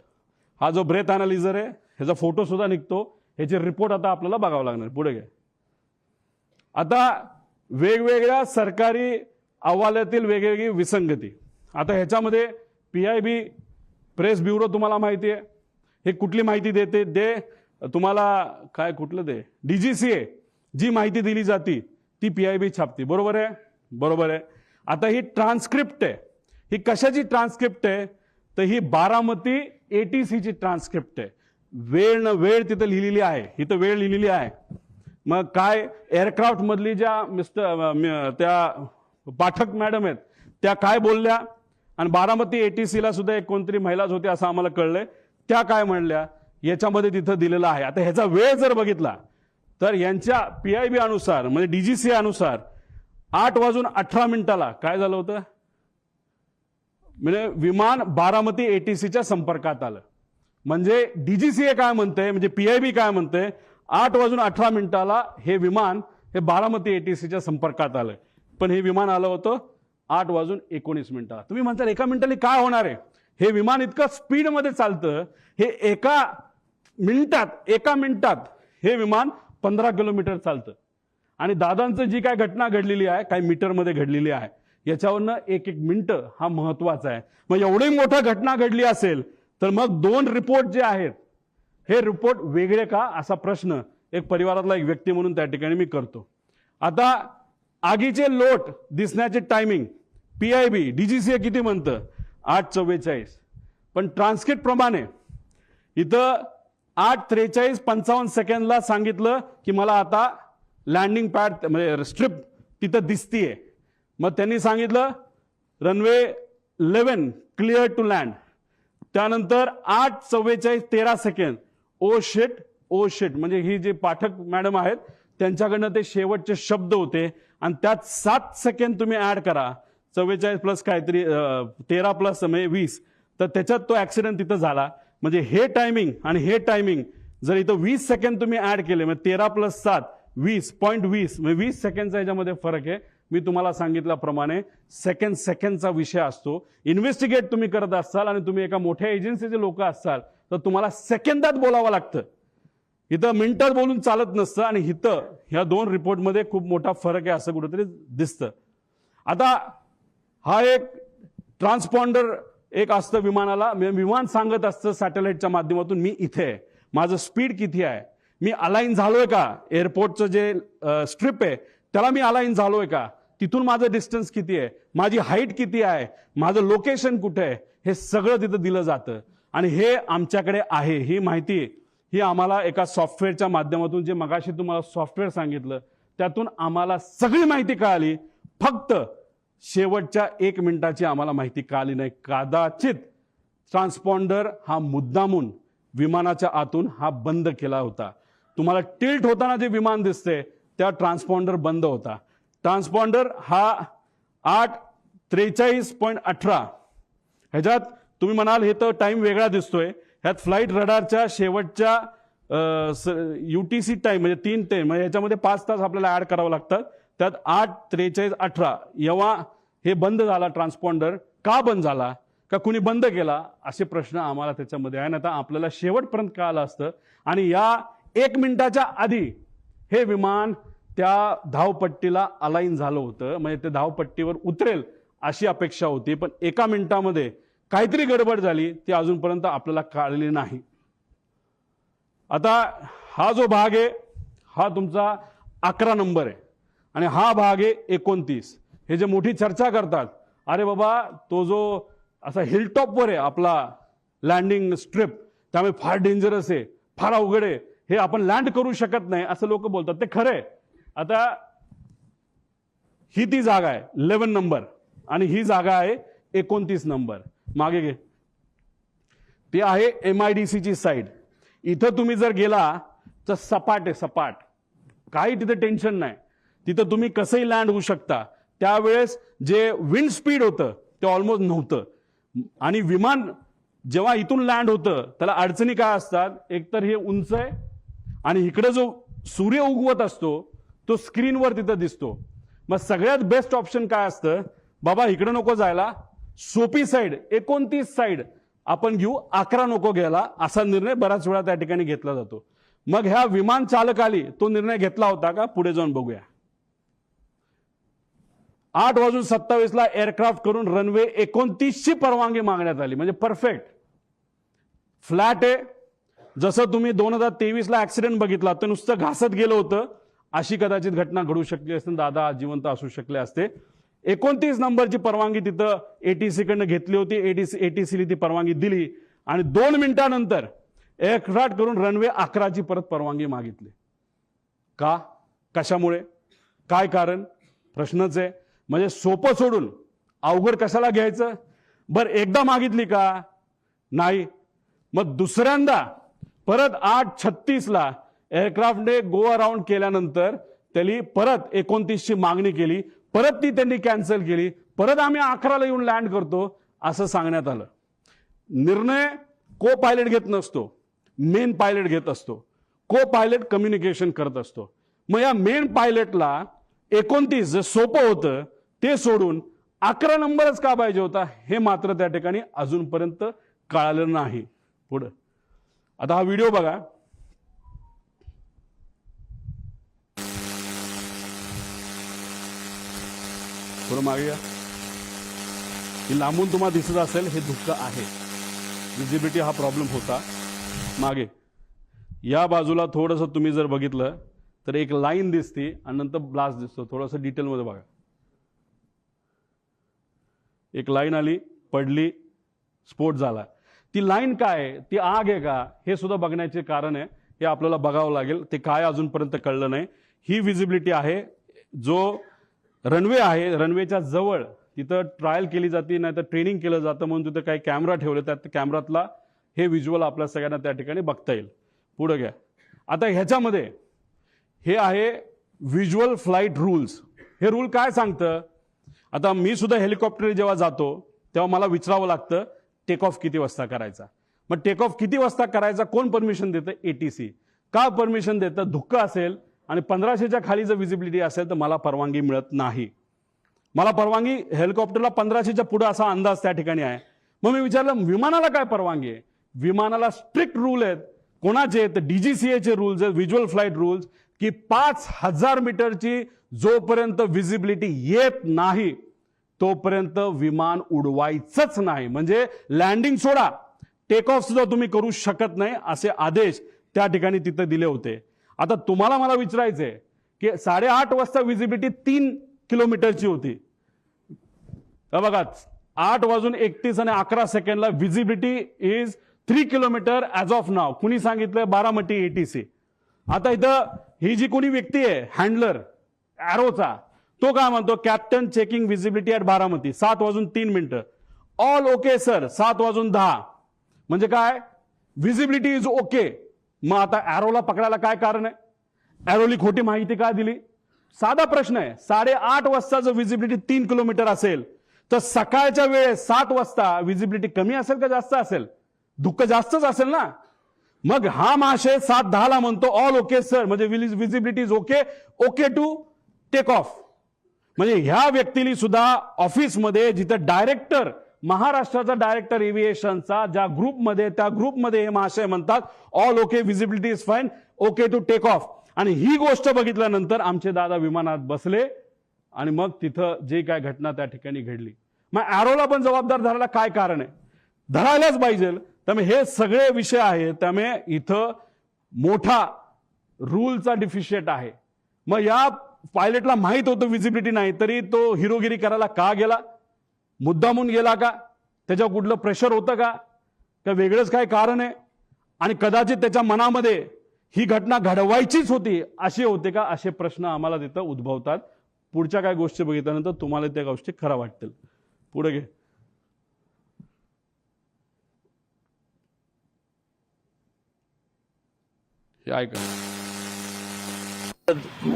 हा जो ब्रेथ अनालिझर आहे ह्याचा फोटो सुद्धा निघतो. ह्याचे रिपोर्ट आता आपल्याला बघावं लागणार. पुढे घ्या. आता वेगवेगळ्या सरकारी अहवालातील वेगवेगळी विसंगती. आता ह्याच्यामध्ये PIB प्रेस ब्युरो तुम्हाला माहिती आहे, हे कुठली माहिती देते तुम्हाला, काय कुठलं ते DGCA जी माहिती दिली जाती ती PIB छापती. बरोबर आहे, बरोबर आहे. आता ही ट्रान्सक्रिप्ट आहे, ही कशाची ट्रान्सक्रिप्ट आहे तर ही बारामती ATCची ट्रान्सक्रिप्ट आहे. वेळ न वेळ तिथं लिहिलेली आहे, इथं वेळ लिहिलेली आहे. मग काय एअरक्राफ्ट मधली ज्या त्या पाठक मॅडम आहेत त्या काय बोलल्या, आणि बारामती ATCला सुद्धा एक कोणतरी महिलाच होती असं आम्हाला कळलंय, त्या काय म्हणल्या याच्यामध्ये तिथं दिलेलं आहे. आता ह्याचा वेळ जर बघितला तर यांच्या PIB अनुसार म्हणजे DGCA अनुसार 8:18 काय झालं होतं, म्हणजे विमान बारामती ATCच्या संपर्कात आलं. म्हणजे DGCA काय म्हणते, म्हणजे PIB काय म्हणते, 8:18 हे विमान हे बारामती ATCच्या संपर्कात आलं. पण हे विमान आलं होतं 8:19. तुम्ही म्हणताल एका मिनिटाला काय होणार आहे? हे विमान इतकं स्पीडमध्ये चालतं, हे एका मिनिटात हे विमान 15 किलोमीटर चालतं. आणि दादांचं जी काय घटना घडलेली आहे, काही मीटरमध्ये घडलेली आहे, याच्यावरनं एक मिनिटं हा महत्वाचा आहे. मग एवढी मोठी घटना घडली असेल तर मग 2 रिपोर्ट जे आहेत हे रिपोर्ट वेगळे का, असा प्रश्न एक परिवारातला एक व्यक्ती म्हणून त्या ठिकाणी मी करतो. आता आगीचे लोट दिसण्याचे टायमिंग PIB DGCA किती म्हणतं? 8:44. पण ट्रान्सक्रिप्ट प्रमाणे इथं 8:43:55 सांगितलं की मला आता लँडिंग पॅड म्हणजे स्ट्रिप तिथं दिसतीये. मग त्यांनी सांगितलं रनवे 11 क्लिअर टू लँड. त्यानंतर 8:44:13 ओ शिट म्हणजे ही जे पाठक मॅडम आहेत त्यांच्याकडनं ते शेवटचे शब्द होते आणि त्यात 7 सेकंड तुम्ही ऍड करा. 44 प्लस काहीतरी 13 प्लस 20, तर त्याच्यात तो ऍक्सिडेंट तिथं झाला. म्हणजे हे टायमिंग आणि हे टायमिंग जर इथं 20 सेकंड तुम्ही ऍड केले, म्हणजे 13 प्लस 7 20.20 म्हणजे 20 सेकंडचा याच्यामध्ये फरक आहे. मी तुम्हाला सांगितल्याप्रमाणे सेकंडचा विषय असतो. इन्व्हेस्टिगेट तुम्ही करत असाल आणि तुम्ही एका मोठ्या एजन्सीचे लोक असाल तर तुम्हाला सेकंदात बोलावं लागतं. इथं मिनिटात बोलून चालत नसतं आणि इथं ह्या 2 रिपोर्टमध्ये खूप मोठा फरक आहे असं कुठेतरी दिसतं. आता हा एक ट्रान्सपॉन्डर एक असतं विमानाला, विमान सांगत असतं सॅटेलाइटच्या माध्यमातून मी इथे आहे, माझं स्पीड किती आहे, मी अलाइन झालोय का, एअरपोर्टचं जे स्ट्रिप आहे त्याला मी अलाइन झालोय का, तिथून माझं डिस्टन्स किती आहे, माझी हाईट किती आहे, माझं लोकेशन कुठे आहे, हे सगळं तिथं दिलं जातं. आणि हे आमच्याकडे आहे. ही माहिती ही आम्हाला एका सॉफ्टवेअरच्या माध्यमातून, जे मगाशी तुम्हाला सॉफ्टवेअर सांगितलं त्यातून आम्हाला सगळी माहिती कळाली. फक्त शेवटच्या 1 मिनिटाची आम्हाला माहिती कळाली नाही. कदाचित ट्रान्सपॉन्डर हा मुद्दामून विमानाच्या आतून हा बंद केला होता. तुम्हाला टिल्ट होताना जे विमान दिसते त्या ट्रान्सपॉन्डर बंद होता. ट्रान्सपॉन्डर हा 8:43.18 ह्याच्यात तुम्ही म्हणाल हे तर टाइम वेगळा दिसतोय. ह्यात फ्लाईट रडारच्या शेवटच्या UTC टाइम म्हणजे 3 ते म्हणजे याच्यामध्ये 5 तास आपल्याला ऍड करावं लागतात. त्यात 8:43.18 जेव्हा हे बंद झाला ट्रान्सपॉन्डर, का बंद झाला, का कुणी बंद केला, असे प्रश्न आम्हाला त्याच्यामध्ये आहे. आता आपल्याला शेवटपर्यंत कळालं असतं. आणि या 1 मिनिटाच्या आधी हे विमान त्या धावपट्टीला अलाइन झालं होतं, म्हणजे ते धावपट्टीवर उतरेल अशी अपेक्षा होती. पण 1 मिनिटामध्ये काहीतरी गडबड झाली, ती अजूनपर्यंत आपल्याला कळलेली नाही. आता हा जो भाग आहे हा तुमचा 11 नंबर आहे आणि हा भाग आहे 29. हे जे मोठी चर्चा करतात, अरे बाबा तो जो असा हिलटॉपवर आहे आपला लँडिंग स्ट्रिप, त्यामुळे फार डेंजरस आहे, फार अवघड आहे, हे आपण लँड करू शकत नाही असं लोक बोलतात. ते खरंय. आता ही ती जागा आहे 11 नंबर आणि ही जागा आहे 29 नंबर. मागे घे. ती आहे MIDC ची साईड. इथं तुम्ही जर गेला तर सपाट आहे, सपाट, काही तिथे टेन्शन नाही. तिथं तुम्ही कसंही लँड होऊ शकता. त्यावेळेस जे विंड स्पीड होतं ते ऑलमोस्ट नव्हतं. आणि विमान जेव्हा इथून लँड होतं त्याला अडचणी काय असतात, एकतर हे उंच आहे आणि इकडे जो सूर्य उगवत असतो तो स्क्रीनवर तिथं दिसतो. मग सगळ्यात बेस्ट ऑप्शन काय असतं, बाबा इकडे नको जायला, सोपी साईड 29 साईड आपण घेऊ, 11 नको घ्यायला, असा निर्णय बऱ्याच वेळा त्या ठिकाणी घेतला जातो. मग ह्या विमान चालकाली तो निर्णय घेतला होता का, पुढे जाऊन बघूया. 8:27 एअरक्राफ्ट करून रनवे 29 ची परवानगी मागण्यात आली. म्हणजे परफेक्ट फ्लॅट आहे. जसं तुम्ही 2023 ऍक्सिडेंट बघितला तर नुसतं घासत गेलं होतं, अशी कदाचित घटना घडू शकली असते. दादा जिवंत असू शकले असते. 29 नंबरची परवानगी तिथं ATC कडनं घेतली होती. ATC ती परवानगी दिली आणि 2 मिनिटांनंतर एअरक्राफ्ट करून रनवे 11 ची परत परवानगी मागितली. का, कशामुळे, काय कारण, प्रश्नच आहे. म्हणजे सोपं सोडून अवघड कशाला घ्यायचं. बरं एकदा मागितली का, नाही. मग दुसऱ्यांदा परत 8:36 एअरक्राफ्टने गो अराउंड केल्यानंतर त्यांनी परत 29 ची मागणी केली. परत ती त्यांनी कॅन्सल केली. परत आम्ही 11 येऊन लँड करतो असं सांगण्यात आलं. निर्णय को पायलट घेत नसतो, मेन पायलट घेत असतो. को पायलट कम्युनिकेशन करत असतो. मग या मेन पायलटला 29 जे सोपं होतं ते सोडून 11 नंबरच का पाहिजे होता हे मात्र त्या ठिकाणी अजूनपर्यंत कळालं नाही. पुढं आता हा व्हिडिओ बघा. थोडं मागे या. ही लांबून तुम्हाला दिसत असेल हे धुक्क आहे. विजिबिलिटी हा प्रॉब्लेम होता. मागे या बाजूला थोडंसं तुम्ही जर बघितलं तर एक लाईन दिसते आणि नंतर ब्लास्ट दिसतो. थोडंसं डिटेलमध्ये बघा. एक लाईन आली, पडली, स्फोट झाला. ती लाईन काय आहे, ती आग आहे का, हे सुद्धा बघण्याचे कारण आहे. हे आपल्याला बघावं लागेल. ते काय अजूनपर्यंत कळलं नाही. ही विजिबिलिटी आहे. जो रनवे आहे, रनवेच्या जवळ तिथं ट्रायल केली जाते, नाही तर ट्रेनिंग केलं जातं म्हणून तिथं काही कॅमेरा ठेवले. त्या कॅमेरातला हे व्हिज्युअल आपल्या सगळ्यांना त्या ठिकाणी बघता येईल. पुढे घ्या. आता ह्याच्यामध्ये हे आहे व्हिज्युअल फ्लाईट रूल्स. हे रूल काय सांगतं, आता मी सुद्धा हेलिकॉप्टर जेव्हा जातो तेव्हा मला विचारावं लागतं टेक ऑफ किती वाजता करायचा. मग टेक ऑफ किती वाजता करायचा कोण परमिशन देतं, एटीसी. का परमिशन देतं, धुक्क असेल आणि 1500च्या खाली जर विजिबिलिटी असेल तर मला परवानगी मिळत नाही. मला परवानगी हेलिकॉप्टरला 1500च्या पुढे असा अंदाज त्या ठिकाणी आहे. मग मी विचारलं विमानाला काय परवानगी आहे. विमानाला स्ट्रिक्ट रूल आहेत. कोणाचे आहेत, डीजीसीएचे रूल्स आहेत, व्हिज्युअल फ्लाईट रूल्स, की 5000 मीटरची जोपर्यंत विजिबिलिटी येत नाही तोपर्यंत विमान उडवायचंच नाही. म्हणजे लँडिंग सोडा, टेक ऑफ सुद्धा तुम्ही करू शकत नाही असे आदेश त्या ठिकाणी तिथे दिले होते. आता तुम्हाला मला विचारायचंय की 8:30 वाजता विजिबिलिटी 3 किलोमीटरची होती. बघा 8:31 आणि 11 सेकंडला visibility is 3 kilometre as of now. कुणी सांगितलं, बारामती एटीसी. आता इथं ही जी कोणी व्यक्ती आहे हँडलर ॲरोचा, तो काय म्हणतो, captain checking visibility at Baramati 7:03. All okay sir 7:10. म्हणजे काय, विजिबिलिटी इज ओके. मग आता ॲरोला पकडायला काय कारण आहे, ॲरोली खोटी माहिती का दिली. साधा प्रश्न आहे. 8:30 वाजता जर विजिबिलिटी 3 किलोमीटर असेल तर सकाळच्या वेळेस 7 वाजता विजिबिलिटी कमी असेल का जास्त असेल, धुक्क जास्तच असेल ना. मग हा महाशय 7:10 म्हणतो ऑल ओके सर, म्हणजे visibility is okay, okay to take off. म्हणजे ह्या व्यक्तीने सुद्धा ऑफिसमध्ये जिथं डायरेक्टर, महाराष्ट्राचा डायरेक्टर एव्हिएशनचा ज्या ग्रुपमध्ये, त्या ग्रुपमध्ये हे महाशय म्हणतात all okay, visibility is fine, okay to take off. आणि ही गोष्ट बघितल्यानंतर आमचे दादा विमानात बसले आणि मग तिथं जे काय घटना त्या ठिकाणी घडली. मग ॲरोला पण जबाबदार धरायला काय कारण आहे, धरायलाच पाहिजे. त्यामुळे हे सगळे विषय आहेत. त्यामुळे इथं मोठा रूलचा डिफिशिएट आहे. मग या पायलटला माहित होतं विजिबिलिटी नाही तरी तो हिरोगिरी करायला का गेला, मुद्दामून गेला का, त्याच्यावर कुठलं प्रेशर होतं का वेगळंच काय कारण आहे. आणि कदाचित त्याच्या मनामध्ये ही घटना घडवायचीच होती असे होते का, असे प्रश्न आम्हाला तिथं उद्भवतात. पुढच्या काय गोष्टी बघितल्यानंतर तुम्हाला त्या गोष्टी खऱ्या वाटतील. पुढे घे. हे ऐका.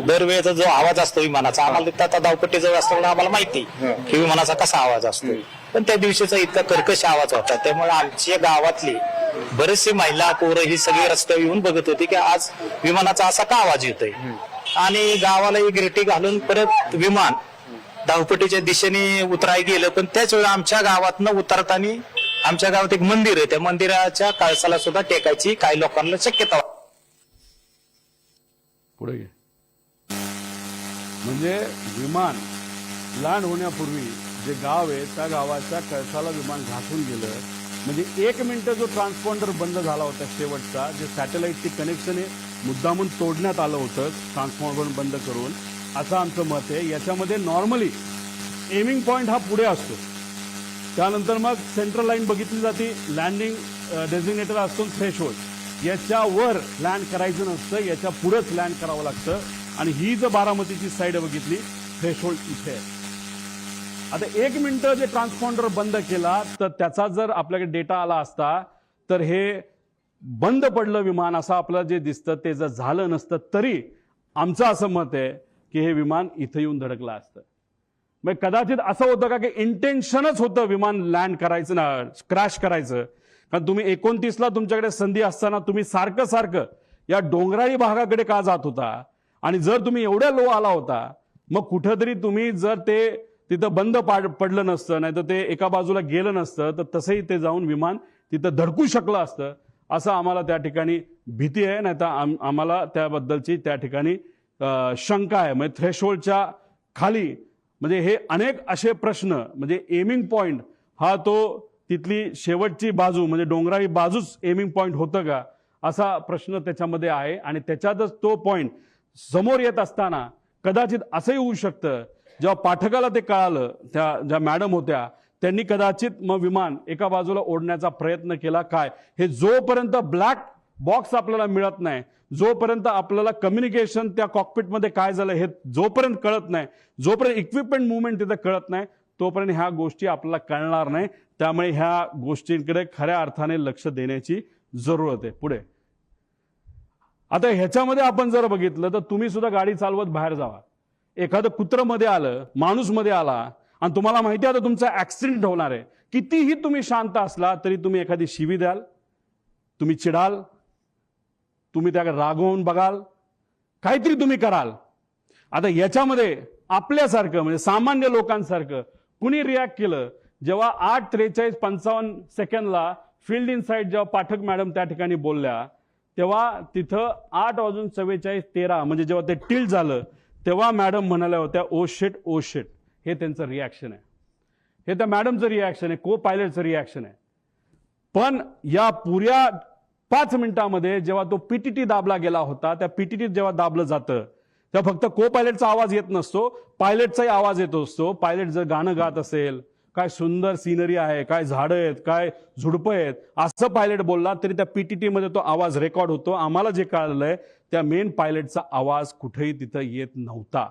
दरवेळेचा जो आवाज असतो विमानाचा, आम्हाला त्याचा धावपट्टी जवळ असल्यामुळे आम्हाला माहिती की विमानाचा कसा आवाज असतो. पण त्या दिवशीचा इतका कर्कश आवाज होता, त्यामुळे आमच्या गावातली बरेचसे महिला, पोरं ही सगळी रस्त्यावर येऊन बघत होती की आज विमानाचा असा का आवाज येतोय. आणि गावाला एक रेटी घालून परत विमान धावपट्टीच्या दिशेने उतराय गेलं. पण त्याच वेळेला आमच्या गावातनं उतरताना आमच्या गावात एक मंदिर आहे, त्या मंदिराच्या कळसाला सुद्धा टेकायची काही लोकांना शक्यता. पुढे घे. म्हणजे विमान लँड होण्यापूर्वी जे गाव आहे त्या गावाच्या कळसाला विमान घासून गेलं. म्हणजे 1 मिनिट जो ट्रान्सपॉन्डर बंद झाला होता शेवटचा, जे सॅटेलाइटची कनेक्शन आहे मुद्दामून तोडण्यात आलं होतं ट्रान्सपॉन्डर बंद करून, असं आमचं मत आहे. याच्यामध्ये नॉर्मली एमिंग पॉईंट हा पुढे असतो, त्यानंतर मग सेंट्रल लाईन बघितली जाते, लँडिंग डेझिग्नेटर असतो, थ्रेशोल्ड. याच्यावर लँड करायचं नसतं, याच्या पुढेच लँड करावं लागतं. आणि ही जर बारामतीची साईड बघितली, थ्रेशोल्ड इथे आहे. आता 1 मिनिट जे ट्रान्सपॉन्डर बंद केला तर त्याचा जर आपल्याकडे डेटा आला असता तर हे बंद पडलं विमान असं आपल्याला जे दिसतं ते जर झालं नसतं तरी आमचं असं मत आहे की हे विमान इथं येऊन धडकलं असतं. मग कदाचित असं होतं का की इंटेन्शनच होतं विमान लँड करायचं ना, क्रॅश करायचं. कारण तुम्ही 29ला तुमच्याकडे संधी असताना तुम्ही सारखं सारखं या डोंगराळी भागाकडे का जात होता. आणि जर तुम्ही एवढ्या लो आला होता मग कुठंतरी तुम्ही जर ते तिथं बंद पडलं नसतं, नाही तर ते एका बाजूला गेलं नसतं, तर तसंही ते जाऊन विमान तिथं धडकू शकलं असतं, असं आम्हाला त्या ठिकाणी भीती आहे. नाही तर आम्हाला त्याबद्दलची त्या ठिकाणी शंका आहे. म्हणजे थ्रेशोल्डच्या खाली म्हणजे हे अनेक असे प्रश्न, म्हणजे एमिंग पॉइंट हा तो तिथली शेवटची बाजू म्हणजे डोंगराळी बाजूच एमिंग पॉइंट होतं का, असा प्रश्न त्याच्यामध्ये आहे. आणि त्याच्यातच तो पॉइंट समोर येत असताना कदाचित असंही होऊ शकतं, जेव्हा पाठकाला ते कळालं, त्या ज्या मॅडम होत्या त्यांनी कदाचित मग विमान एका बाजूला ओढण्याचा प्रयत्न केला. काय हे जोपर्यंत ब्लॅक बॉक्स आपल्याला मिळत नाही, जोपर्यंत आपल्याला कम्युनिकेशन त्या कॉकपिटमध्ये काय झालं हे जोपर्यंत कळत नाही, जोपर्यंत इक्विपमेंट मुवमेंट तिथे कळत नाही, तोपर्यंत ह्या गोष्टी आपल्याला कळणार नाही. त्यामुळे ह्या गोष्टींकडे खऱ्या अर्थाने लक्ष देण्याची जरूरत आहे. पुढे आता ह्याच्यामध्ये आपण जर बघितलं तर तुम्ही सुद्धा गाडी चालवत बाहेर जावा, एखादं कुत्रं मध्ये आलं, माणूस मध्ये आला आणि तुम्हाला माहिती आहे आता तुमचा ऍक्सिडेंट होणार आहे, कितीही तुम्ही शांत असला तरी तुम्ही एखादी शिवी द्याल, तुम्ही चिडाल, तुम्ही त्या रागवून बघाल, काहीतरी तुम्ही कराल. आता याच्यामध्ये आपल्यासारखं म्हणजे सामान्य लोकांसारखं कुणी रिॲक्ट केलं, जेव्हा 8:43:55 फील्ड इन साईड जेव्हा पाठक मॅडम त्या ठिकाणी बोलल्या, तेव्हा तिथं 8:44:13 म्हणजे जेव्हा ते टिल्ट झालं, तेव्हा मॅडम म्हणाल्या होत्या ओ शिट ओ शिट. हे त्यांचं रिॲक्शन आहे, हे त्या मॅडमचं रिॲक्शन आहे, को पायलटचं रिॲक्शन आहे. पण या पुऱ्या 5 मिनिटांमध्ये जेव्हा तो पीटीटी दाबला गेला होता, त्या पीटीटी जेव्हा दाबलं जातं तेव्हा फक्त को पायलटचा आवाज येत नसतो, पायलटचाही आवाज येत असतो. पायलट जर गाणं गात असेल, काय सुंदर सिनरी आहे, काय झाडं आहेत, काय झुडपं आहेत, असं पायलट बोलला तरी त्या पीटीटी मध्ये तो आवाज रेकॉर्ड होतो. आम्हाला जे कळलंय त्या मेन पायलटचा आवाज कुठेही तिथं येत नव्हता.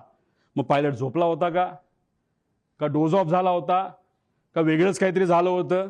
मग पायलट झोपला होता का डोज ऑफ झाला होता का वेगळंच काहीतरी झालं होतं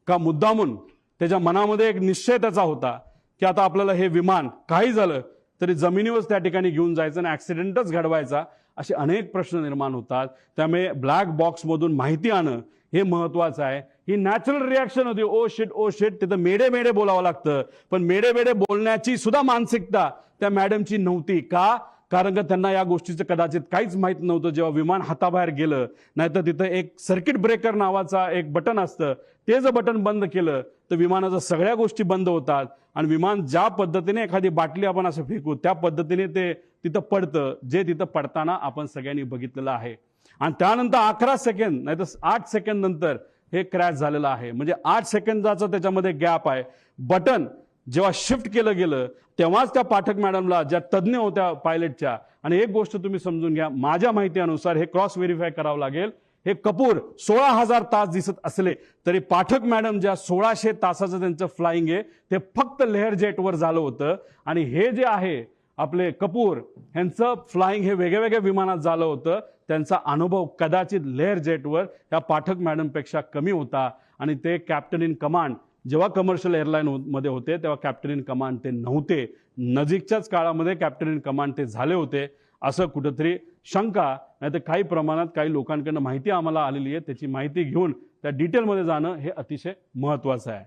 का मुद्दामून त्याच्या मनामध्ये एक निश्चय त्याचा होता की आता आपल्याला हे विमान काही झालं तरी जमिनीवर त्या ठिकाणी घेऊन जायचं आणि ऍक्सिडेंटच घडवायचा, असे अनेक प्रश्न निर्माण होतात. त्यामुळे ब्लॅक बॉक्समधून माहिती आणणं हे महत्वाचं आहे. ही नॅचरल रिॲक्शन होती, ओ शिट ओ शिट. तिथं मेडे मेडे बोलावं लागतं, पण मेडे मेडे बोलण्याची सुद्धा मानसिकता त्या मॅडमची नव्हती. का? कारण का त्यांना या गोष्टीचं कदाचित काहीच माहित नव्हतं. जेव्हा विमान हाताबाहेर गेलं, नाहीतर तिथं एक सर्किट ब्रेकर नावाचा एक बटन असतं, ते जर बटन बंद केलं तर विमानाच्या सगळ्या गोष्टी बंद होतात आणि विमान ज्या पद्धतीने एखादी बाटली आपण असं फेकू त्या पद्धतीने ते तिथं पडतं, जे तिथं पडताना आपण सगळ्यांनी बघितलेलं आहे. आणि त्यानंतर 11 सेकंद नाही तर 8 सेकंद नंतर हे क्रॅश झालेलं आहे. म्हणजे 8 सेकंदाचा त्याच्यामध्ये गॅप आहे. बटन जेव्हा शिफ्ट केलं गेलं तेव्हाच त्या पाठक मॅडमला, ज्या तज्ज्ञ होत्या पायलटच्या, आणि एक गोष्ट तुम्ही समजून घ्या, माझ्या माहिती अनुसार हे क्रॉस व्हेरीफाय करावं लागेल, हे कपूर 16,000 तास दिसत असले तरी पाठक मॅडम ज्या 1600 तासाचं त्यांचं फ्लाइंग आहे ते फक्त लेअर जेटवर झालं होतं. आणि हे जे आहे आपले कपूर यांचं फ्लाइंग हे वेगळ्या वेगळ्या विमानात झालं होतं. त्यांचा अनुभव कदाचित लेअर जेटवर या पाठक मॅडमपेक्षा कमी होता. आणि ते कॅप्टन इन कमांड जेव्हा कमर्शियल एअरलाईन मध्ये होते तेव्हा कॅप्टन इन कमांड ते नव्हते. नजीकच्याच काळामध्ये कॅप्टन इन कमांड ते झाले होते, असं कुठंतरी शंका, नाही तर काही प्रमाणात काही लोकांकडनं माहिती आम्हाला आलेली आहे. त्याची माहिती घेऊन त्या डिटेलमध्ये जाणं हे अतिशय महत्वाचं आहे.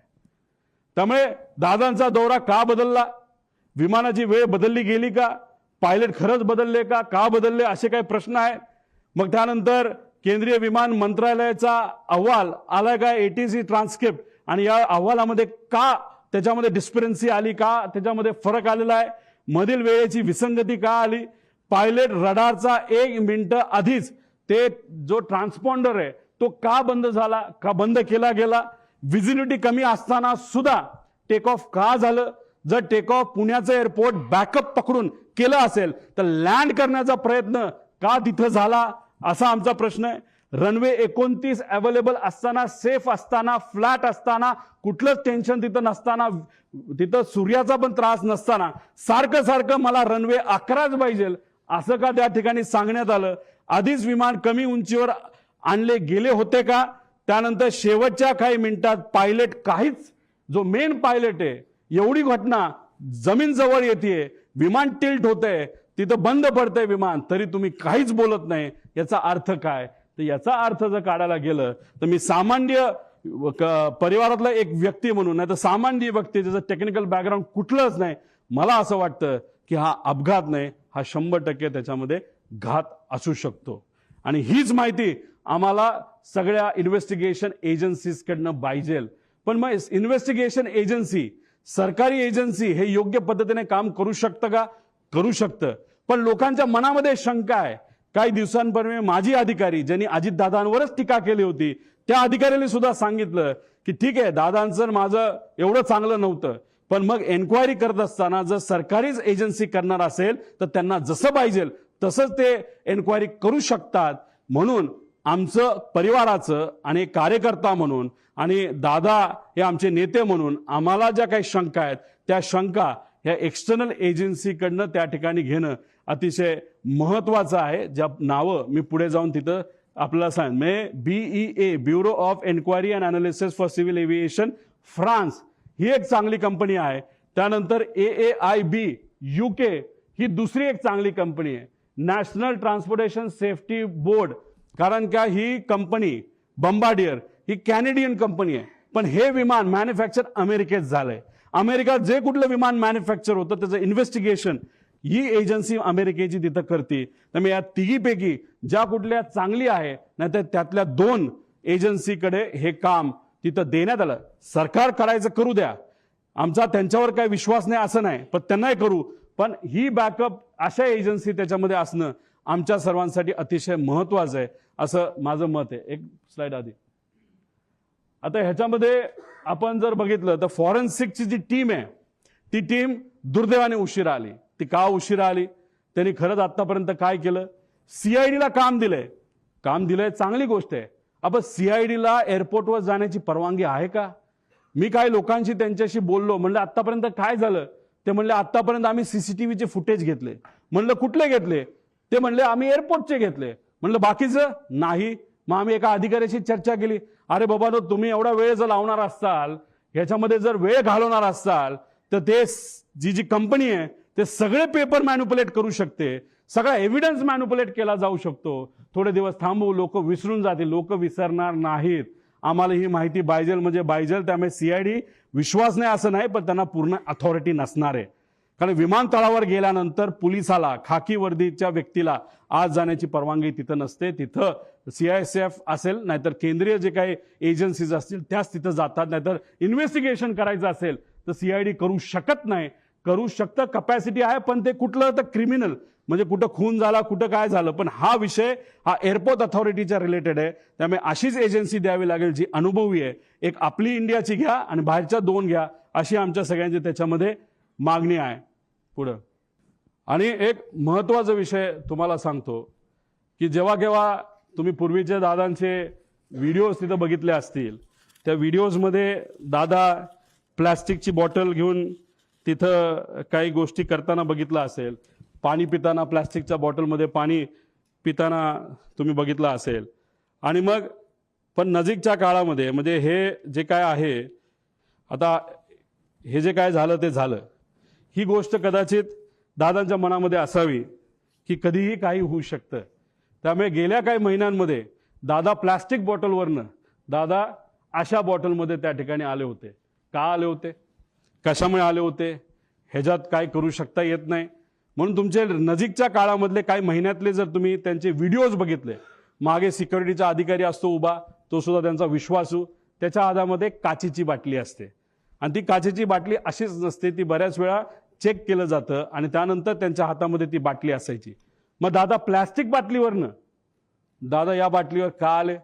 त्यामुळे दादांचा दौरा का बदलला, विमानाची वेळ बदलली गेली का, पायलट खरंच बदलले का बदलले, असे काही प्रश्न आहेत. मग त्यानंतर केंद्रीय विमान मंत्रालयाचा अहवाल आलाय का, एटीसी ट्रान्सक्रिप्ट, आणि या अहवालामध्ये का त्याच्यामध्ये डिस्परन्सी आली, का त्याच्यामध्ये फरक आलेला आहे, मधील वेळेची विसंगती का आली, पायलट रडारचा 1 मिनिट आधीच ते जो ट्रान्सपॉन्डर आहे तो का बंद झाला, का बंद केला गेला, व्हिजिबिलिटी कमी असताना सुद्धा टेक ऑफ का झालं, जर टेक ऑफ पुण्याचं एअरपोर्ट बॅकअप पकडून केलं असेल तर लँड करण्याचा प्रयत्न का तिथं झाला, असा आमचा प्रश्न आहे. रनवे 29 अवेलेबल असताना, सेफ असताना, फ्लॅट असताना, कुठलंच टेन्शन तिथं नसताना, तिथं सूर्याचा पण त्रास नसताना सारखं सारखं मला रनवे 11च पाहिजे असं का त्या ठिकाणी सांगण्यात आलं. आधीच विमान कमी उंचीवर आणले गेले होते का. त्यानंतर शेवटच्या काही मिनिटात पायलट काहीच, जो मेन पायलट आहे, एवढी घटना जमीन जवळ येते, विमान टिल्ट होतंय, तिथं बंद पडतंय विमान, तरी तुम्ही काहीच बोलत नाही. याचा अर्थ काय, तर याचा अर्थ जर काढायला गेलं तर मी सामान्य परिवारातला एक व्यक्ती म्हणून, नाही तर सामान्य व्यक्ती ज्याचं टेक्निकल बॅकग्राऊंड कुठलंच नाही, मला असं वाटतं की हा अपघात नाही, हा 100% त्याच्यामध्ये घात असू शकतो. आणि हीच माहिती आम्हाला सगळ्या इन्व्हेस्टिगेशन एजन्सीजकडनं पाहिजे. पण मग इन्व्हेस्टिगेशन एजन्सी, सरकारी एजन्सी हे योग्य पद्धतीने काम करू शकतं का? करू शकतं. पण लोकांच्या मनामध्ये शंका आहे. काही दिवसांपूर्वी माजी अधिकारी ज्यांनी अजितदादांवरच टीका केली होती, त्या अधिकाऱ्याने सुद्धा सांगितलं की ठीक आहे, दादांचं माझं एवढं चांगलं नव्हतं, पण मग एन्क्वायरी करत असताना जर सरकारीच एजन्सी करणार असेल तर त्यांना जसं पाहिजे तसंच ते एन्क्वायरी करू शकतात. म्हणून आमचं परिवाराचं आणि कार्यकर्ता म्हणून आणि दादा हे आमचे नेते म्हणून आम्हाला ज्या काही शंका आहेत त्या शंका ह्या एक्सटर्नल एजन्सीकडनं त्या ठिकाणी घेणं अतिशय महत्वाचं आहे. ज्या नावं मी पुढे जाऊन तिथं आपल्याला सांग, BEA bureau of enquiry and analysis for civil aviation France ही एक चांगली कंपनी आहे. त्यानंतर AAIB UK ही दुसरी एक चांगली कंपनी आहे. नॅशनल ट्रान्सपोर्टेशन सेफ्टी बोर्ड, कारण का ही कंपनी बंबार्डियर ही कॅनेडियन कंपनी आहे, पण हे विमान मॅन्युफॅक्चर अमेरिकेत झालंय. अमेरिकात जे कुठलं विमान मॅन्युफॅक्चर होतं त्याचं इन्व्हेस्टिगेशन ही एजन्सी अमेरिकेची तिथं करते. त्यामुळे या तिघीपैकी ज्या कुठल्या चांगली आहे नाहीतर त्यातल्या 2 एजन्सीकडे हे काम तिथं देण्यात आलं. सरकार करायचं करू द्या, आमचा त्यांच्यावर काही विश्वास नाही असं नाही, पण त्यांनाही करू, पण ही बॅकअप अशा एजन्सी त्याच्यामध्ये असणं आमच्या सर्वांसाठी अतिशय महत्वाचं आहे असं माझं मत आहे. एक स्लाइड आधी. आता ह्याच्यामध्ये आपण जर बघितलं तर फॉरेन्सिकची जी टीम आहे ती टीम दुर्दैवाने उशिरा आली. ती का उशिरा आली? त्यांनी खरंच आतापर्यंत काय केलं? CIDला काम दिलंय, चांगली गोष्ट आहे. आपण CIDला एअरपोर्टवर जाण्याची परवानगी आहे का? मी काही लोकांशी त्यांच्याशी बोललो, म्हणलं आतापर्यंत काय झालं? ते म्हणले आतापर्यंत आम्ही CCTVचे फुटेज घेतले. म्हणलं कुठले घेतले? ते म्हणले आम्ही एअरपोर्टचे घेतले. म्हणलं बाकीचं नाही. मग आम्ही एका अधिकाऱ्याशी चर्चा केली, अरे बाबा नो, तुम्ही एवढा वेळ जर लावणार असाल, ह्याच्यामध्ये जर वेळ घालवणार असाल तर ते जी कंपनी आहे ते सगळे पेपर मॅन्युपुलेट करू शकते, सगळा एव्हिडन्स मॅन्युपुलेट केला जाऊ शकतो. थोडे दिवस थांबू, लोक विसरून जातील. लोक विसरणार नाहीत. आम्हाला ही माहिती पाहिजे म्हणजे पाहिजे. त्यामुळे CID विश्वास नाही असं नाही, पण त्यांना पूर्ण अथॉरिटी नसणार आहे. कारण विमानतळावर गेल्यानंतर पोलिसाला, खाकी वर्दीच्या व्यक्तीला आज जाण्याची परवानगी तिथं नसते. तिथं CISF असेल नाहीतर केंद्रीय जे काही एजन्सीज असतील त्याच तिथं जातात. नाहीतर इन्व्हेस्टिगेशन करायचं असेल तर CID करू शकत नाही. करू शकतं, कपॅसिटी आहे, पण ते कुठलं तर क्रिमिनल म्हणजे कुठं खून झाला, कुठं काय झालं. पण हा विषय हा एअरपोर्ट अथॉरिटीच्या रिलेटेड आहे. त्यामुळे अशीच एजन्सी द्यावी लागेल जी अनुभवी आहे. एक आपली इंडियाची घ्या आणि बाहेरच्या 2 घ्या, अशी आमच्या सगळ्यांची त्याच्यामध्ये मागणी आहे. पुढं आणि एक महत्वाचा विषय तुम्हाला सांगतो की जेव्हा केव्हा तुम्ही पूर्वीच्या दादांचे व्हिडिओज तिथं बघितले असतील, त्या व्हिडिओजमध्ये दादा प्लॅस्टिकची बॉटल घेऊन तिथं काही गोष्टी करताना बघितलं असेल. पाणी पिताना प्लॅस्टिकच्या बॉटलमध्ये पाणी पिताना तुम्ही बघितलं असेल. आणि मग पण नजीकच्या काळामध्ये म्हणजे हे जे काय आहे, आता हे जे काय झालं ते झालं. ही गोष्ट कदाचित दादांच्या मनामध्ये असावी की कधीही काही होऊ शकतं. त्यामुळे गेल्या काही महिन्यांमध्ये दादा प्लॅस्टिक बॉटलवरनं दादा अशा बॉटलमध्ये त्या ठिकाणी आले होते. का आले होते, कशामुळे आले होते, ह्याच्यात काय करू शकता येत नाही. म्हणून तुमचे नजीकच्या काळामधले काही महिन्यातले जर तुम्ही त्यांचे व्हिडिओज बघितले, मागे सिक्युरिटीचा अधिकारी असतो उभा, तो सुद्धा त्यांचा विश्वासू, त्याच्या हातामध्ये काचेची बाटली असते आणि ती काचेची बाटली अशीच नसते, ती बऱ्याच वेळा चेक केलं जातं आणि त्यानंतर त्यांच्या हातामध्ये ती बाटली असायची. मग दादा प्लॅस्टिक बाटलीवरनं दादा या बाटलीवर का आले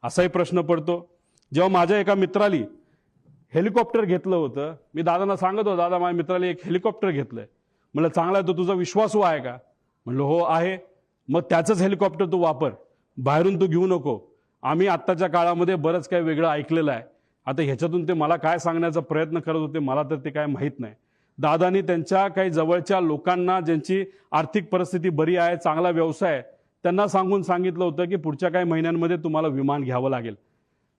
असाही प्रश्न पडतो. जेव्हा माझ्या एका मित्राली हेलिकॉप्टर घेतलं होतं, मी दादांना सांगत होतो, दादा माझ्या मित्राला एक हेलिकॉप्टर घेतलंय. म्हणलं चांगला आहे, तो तुझा विश्वासू आहे का? म्हणलं हो आहे. मग त्याचंच हेलिकॉप्टर तू वापर, बाहेरून तू घेऊ नको. आम्ही आत्ताच्या काळामध्ये बरंच काही वेगळं ऐकलेलं आहे. आता ह्याच्यातून ते मला काय सांगण्याचा प्रयत्न करत होते मला तर ते काय माहीत नाही. दादानी त्यांच्या काही जवळच्या लोकांना ज्यांची आर्थिक परिस्थिती बरी आहे, चांगला व्यवसाय आहे, त्यांना सांगितलं होतं की पुढच्या काही महिन्यांमध्ये तुम्हाला विमान घ्यावं लागेल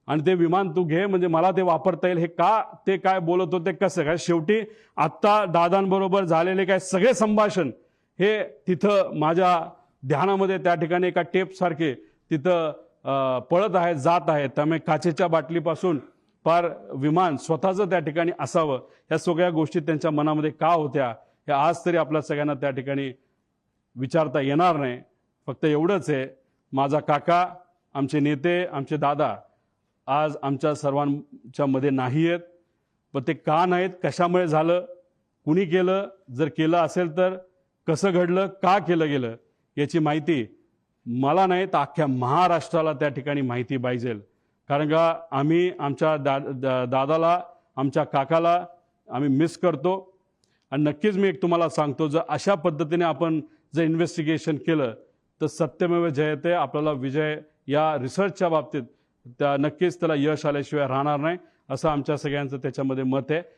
आणि ते विमान तू घे म्हणजे मला ते वापरता येईल. हे का ते काय बोलत होते कसं काय, शेवटी आत्ता दादांबरोबर झालेले काय सगळे संभाषण हे तिथं माझ्या ध्यानामध्ये त्या ठिकाणी एका टेपसारखे तिथं पळत आहेत, जात आहेत. त्यामुळे काचेच्या बाटलीपासून पार विमान स्वतःचं त्या ठिकाणी असावं, ह्या सगळ्या गोष्टी त्यांच्या मनामध्ये का होत्या हे आज तरी आपल्या सगळ्यांना त्या ठिकाणी विचारता येणार नाही. फक्त एवढंच आहे, माझा काका आमचे नेते, आमचे दादा आज आमच्या सर्वांच्या मध्ये नाही आहेत. पण ते का नाहीत, कशामुळे झालं, कुणी केलं, जर केलं असेल तर कसं घडलं, का केलं गेलं, याची माहिती मला नाही तर अख्ख्या महाराष्ट्राला त्या ठिकाणी माहिती पाहिजे. कारण का आम्ही आमच्या दादाला, आमच्या काकाला आम्ही मिस करतो. आणि नक्कीच मी एक तुम्हाला सांगतो, जर अशा पद्धतीने आपण जर इन्व्हेस्टिगेशन केलं तर सत्यमेव जयते, आपल्याला विजय या रिसर्चच्या बाबतीत त्या नक्कीच त्याला यश आल्याशिवाय राहणार नाही, असं आमच्या सगळ्यांचं त्याच्यामध्ये मत आहे.